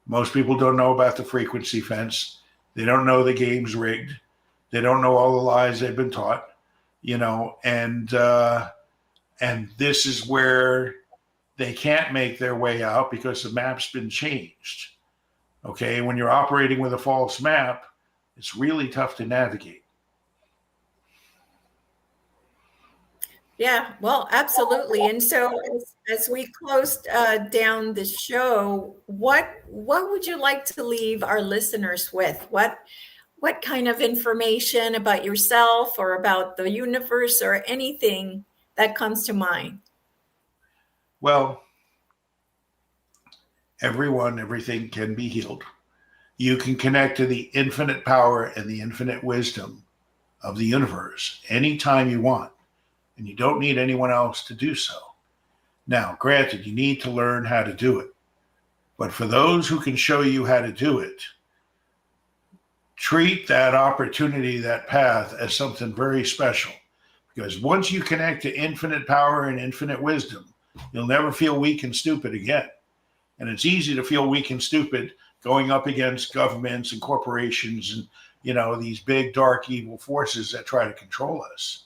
Most people don't know about the frequency fence. They don't know the game's rigged. They don't know all the lies they've been taught, and this is where they can't make their way out because the map's been changed. Okay, when you're operating with a false map, it's really tough to navigate. Yeah, well, absolutely. And so as we closed down the show, what would you like to leave our listeners with? What kind of information about yourself or about the universe or anything that comes to mind? Well, everything can be healed. You can connect to the infinite power and the infinite wisdom of the universe anytime you want. And you don't need anyone else to do so. Now, granted, you need to learn how to do it. But for those who can show you how to do it, treat that opportunity, that path, as something very special. Because once you connect to infinite power and infinite wisdom, you'll never feel weak and stupid again. And it's easy to feel weak and stupid going up against governments and corporations and, these big, dark, evil forces that try to control us.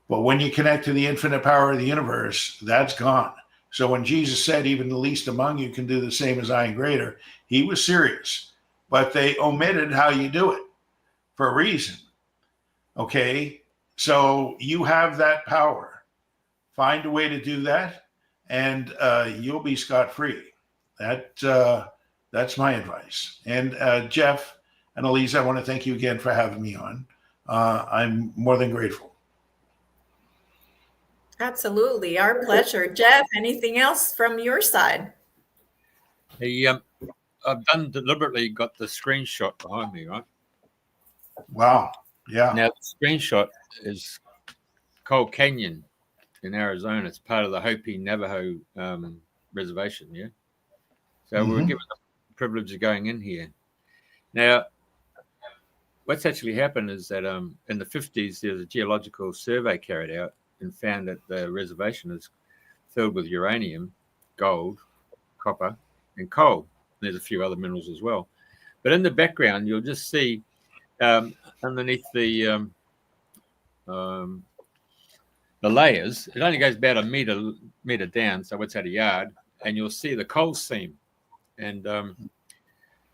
But when you connect to the infinite power of the universe, that's gone. So when Jesus said, even the least among you can do the same as I and greater, he was serious. But they omitted how you do it for a reason. Okay? So you have that power. Find a way to do that, and you'll be scot-free. That's my advice. And Jeff and Elisa, I want to thank you again for having me on. I'm more than grateful. Absolutely. Our pleasure. Jeff, anything else from your side? I've deliberately got the screenshot behind me, right? Wow. Yeah. Now, the screenshot is Coal Canyon in Arizona. It's part of the Hopi Navajo reservation, yeah? So we were given the privilege of going in here. Now, what's actually happened is that in the 50s, there was a geological survey carried out and found that the reservation is filled with uranium, gold, copper, and coal. There's a few other minerals as well. But in the background, you'll just see underneath the layers, it only goes about a meter down, so it's at a yard, and you'll see the coal seam. And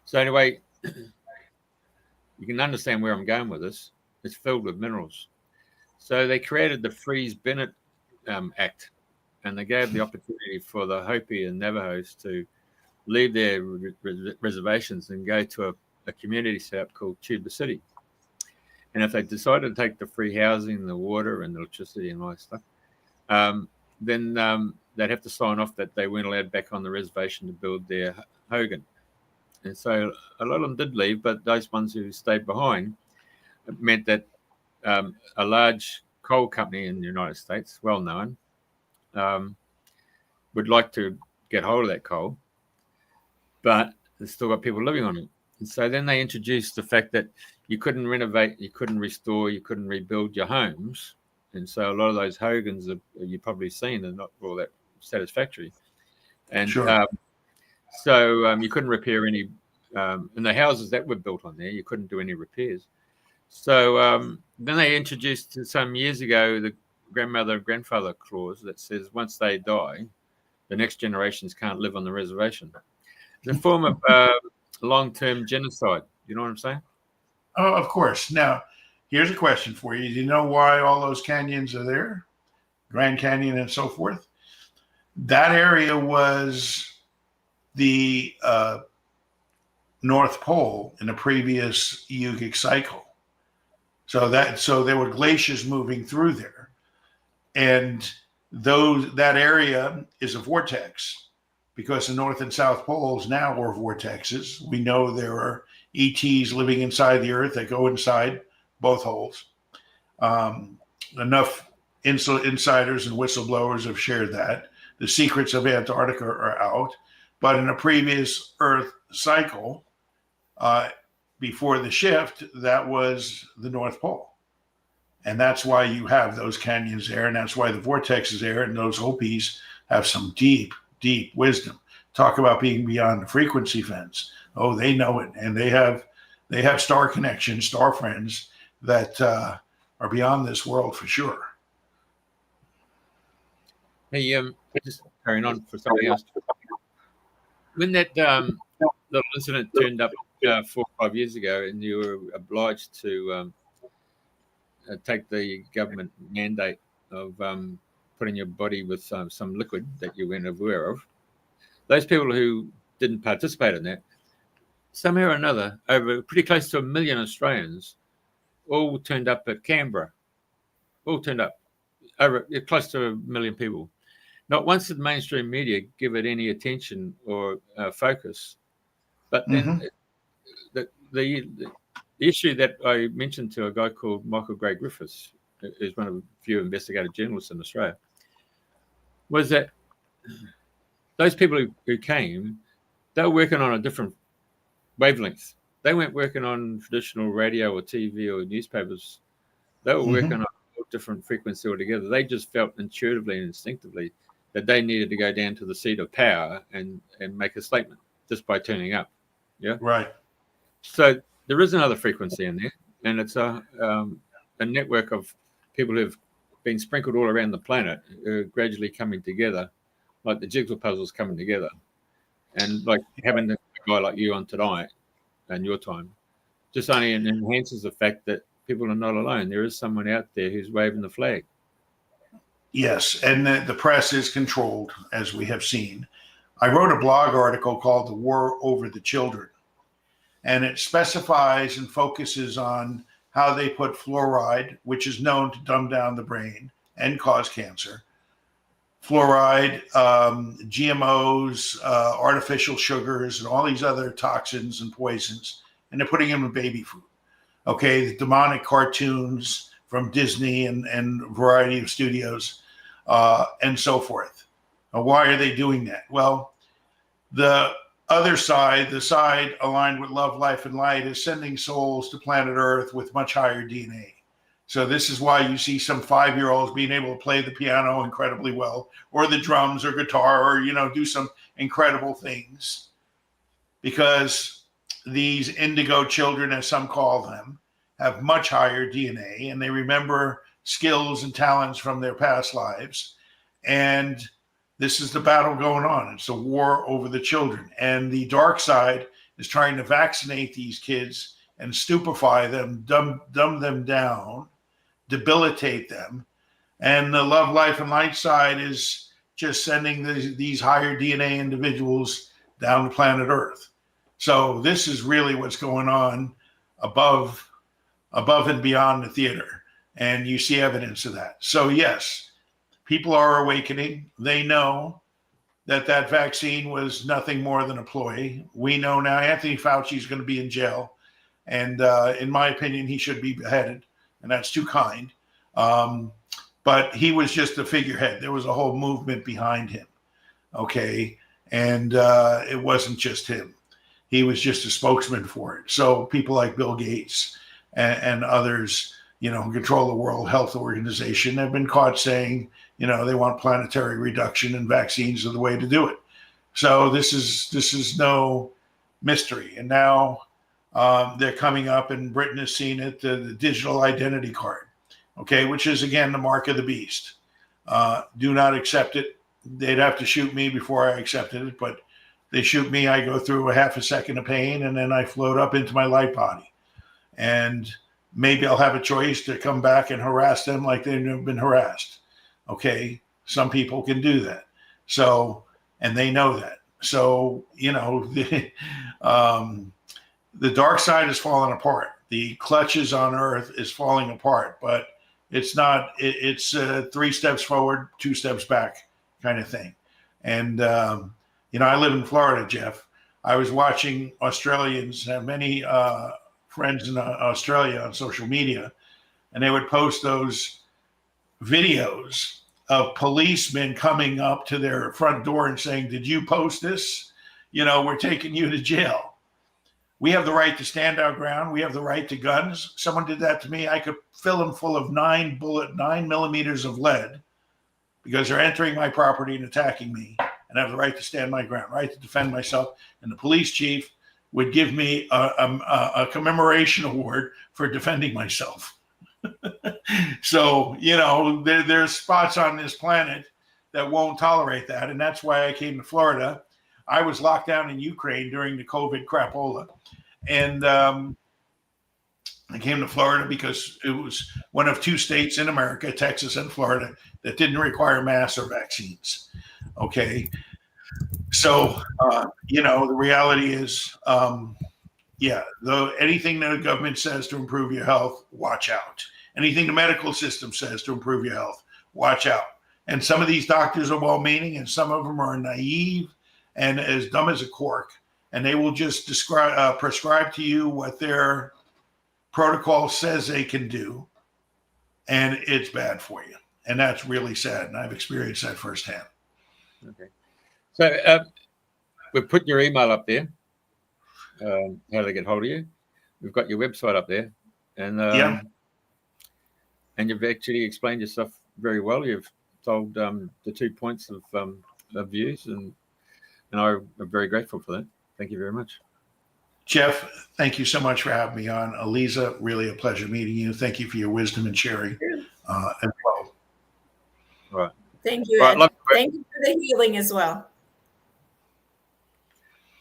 so anyway, you can understand where I'm going with this. It's filled with minerals. So they created the Freeze-Bennett Act, and they gave the opportunity for the Hopi and Navajos to leave their reservations and go to a community setup called Tuba City. And if they decided to take the free housing, the water, and the electricity and all that stuff, then they'd have to sign off that they weren't allowed back on the reservation to build their hogan. And so a lot of them did leave, but those ones who stayed behind, it meant that a large coal company in the United States, well known, would like to get hold of that coal, but there's still got people living on it. And so then they introduced the fact that you couldn't renovate, you couldn't restore, you couldn't rebuild your homes. And so a lot of those hogans you've probably seen are not all that satisfactory. And sure. So you couldn't repair any, in the houses that were built on there, you couldn't do any repairs. So then they introduced some years ago the grandfather clause that says once they die, the next generations can't live on the reservation. It's a form of long-term genocide. You know what I'm saying? Oh, of course. Now, here's a question for you. Do you know why all those canyons are there? Grand Canyon and so forth? That area was the North Pole in a previous Yugic cycle. So there were glaciers moving through there. And that area is a vortex because the North and South Poles now are vortexes. We know there are ETs living inside the Earth that go inside both holes. Enough insiders and whistleblowers have shared that. The secrets of Antarctica are out. But in a previous Earth cycle, before the shift, that was the North Pole. And that's why you have those canyons there, and that's why the vortex is there, and those Hopis have some deep, deep wisdom. Talk about being beyond the frequency fence. Oh, they know it, and they have star connections, star friends that are beyond this world for sure. Hey, just carrying on for something else. When that little incident turned up 4 or 5 years ago, and you were obliged to take the government mandate of putting your body with some liquid that you weren't aware of, those people who didn't participate in that, somehow or another, over pretty close to 1 million Australians, all turned up at Canberra. All turned up, over close to 1 million people. Not once did mainstream media give it any attention or focus. But then the issue that I mentioned to a guy called Michael Gray Griffiths, who's one of the few investigative journalists in Australia, was that those people who came, they were working on a different wavelength. They weren't working on traditional radio or TV or newspapers. They were working on a different frequency altogether. They just felt intuitively and instinctively that they needed to go down to the seat of power and make a statement just by turning up. Yeah. Right. So there is another frequency in there, and it's a network of people who've been sprinkled all around the planet, gradually coming together, like the jigsaw puzzles coming together. And like having a guy like you on tonight and your time just only enhances the fact that people are not alone. There is someone out there who's waving the flag. Yes, and the press is controlled, as we have seen. I wrote a blog article called The War Over the Children, and it specifies and focuses on how they put fluoride, which is known to dumb down the brain and cause cancer, fluoride, GMOs, artificial sugars, and all these other toxins and poisons, and they're putting them in baby food. Okay, the demonic cartoons from Disney and a variety of studios, and so forth. Why are they doing that? Well, the other side, the side aligned with love, life, and light, is sending souls to planet Earth with much higher DNA. So this is why you see some 5-year-olds being able to play the piano incredibly well, or the drums or guitar, or, do some incredible things. Because these indigo children, as some call them, have much higher DNA, and they remember skills and talents from their past lives. And this is the battle going on. It's a war over the children. And the dark side is trying to vaccinate these kids and stupefy them, dumb them down, debilitate them. And the love, life, and light side is just sending these higher DNA individuals down to planet Earth. So this is really what's going on above and beyond the theater. And you see evidence of that. So yes, people are awakening. They know that vaccine was nothing more than a ploy. We know now Anthony Fauci is going to be in jail. And in my opinion, he should be beheaded. And that's too kind. But he was just a figurehead. There was a whole movement behind him. Okay. And it wasn't just him. He was just a spokesman for it. So people like Bill Gates and others, who control the World Health Organization, have been caught saying, they want planetary reduction, and vaccines are the way to do it. So this is no mystery. And now they're coming up, and Britain has seen it, the digital identity card, okay, which is, again, the mark of the beast. Do not accept it. They'd have to shoot me before I accepted it, but They shoot me, I go through a half a second of pain, and then I float up into my light body. And maybe I'll have a choice to come back and harass them like they've never been harassed. Okay, some people can do that. So, and they know that. So, you know, the dark side is falling apart. The clutches on Earth is falling apart, but it's not. It's 3 steps forward, 2 steps back kind of thing. And you know, I live in Florida, Jeff. I was watching Australians, have many friends in Australia on social media, and they would post those videos of policemen coming up to their front door and saying, "Did you post this? You know, we're taking you to jail." We have the right to stand our ground. We have the right to guns. Someone did that to me. I could fill them full of 9 millimeters of lead because they're entering my property and attacking me, and I have the right to stand my ground, right to defend myself. And the police chief would give me a commemoration award for defending myself. So, you know, there's spots on this planet that won't tolerate that. And that's why I came to Florida. I was locked down in Ukraine during the COVID crapola. And I came to Florida because it was one of 2 states in America, Texas and Florida, that didn't require masks or vaccines. Okay. So, you know, the reality is, anything that the government says to improve your health, watch out. Anything the medical system says to improve your health, watch out. And some of these doctors are well-meaning, and some of them are naive and as dumb as a cork. And they will just prescribe to you what their protocol says they can do, and it's bad for you. And that's really sad, and I've experienced that firsthand. Okay. So we're putting your email up there. How do they get hold of you? We've got your website up there, and and you've actually explained yourself very well. You've told the 2 points of views, and I'm very grateful for that. Thank you very much. Jeff, thank you so much for having me on. Elisa, really a pleasure meeting you. Thank you for your wisdom and sharing as well. All right. Thank you. Right, thank you for the healing as well.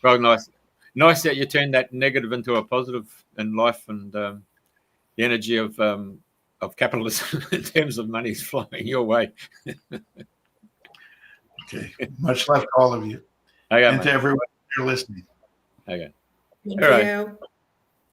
Well, nice that you turned that negative into a positive in life, and the energy of capitalism in terms of money is flowing your way. Okay. Much love to all of you. Okay, and mate. to everyone who's listening. Okay. Thank All right. you.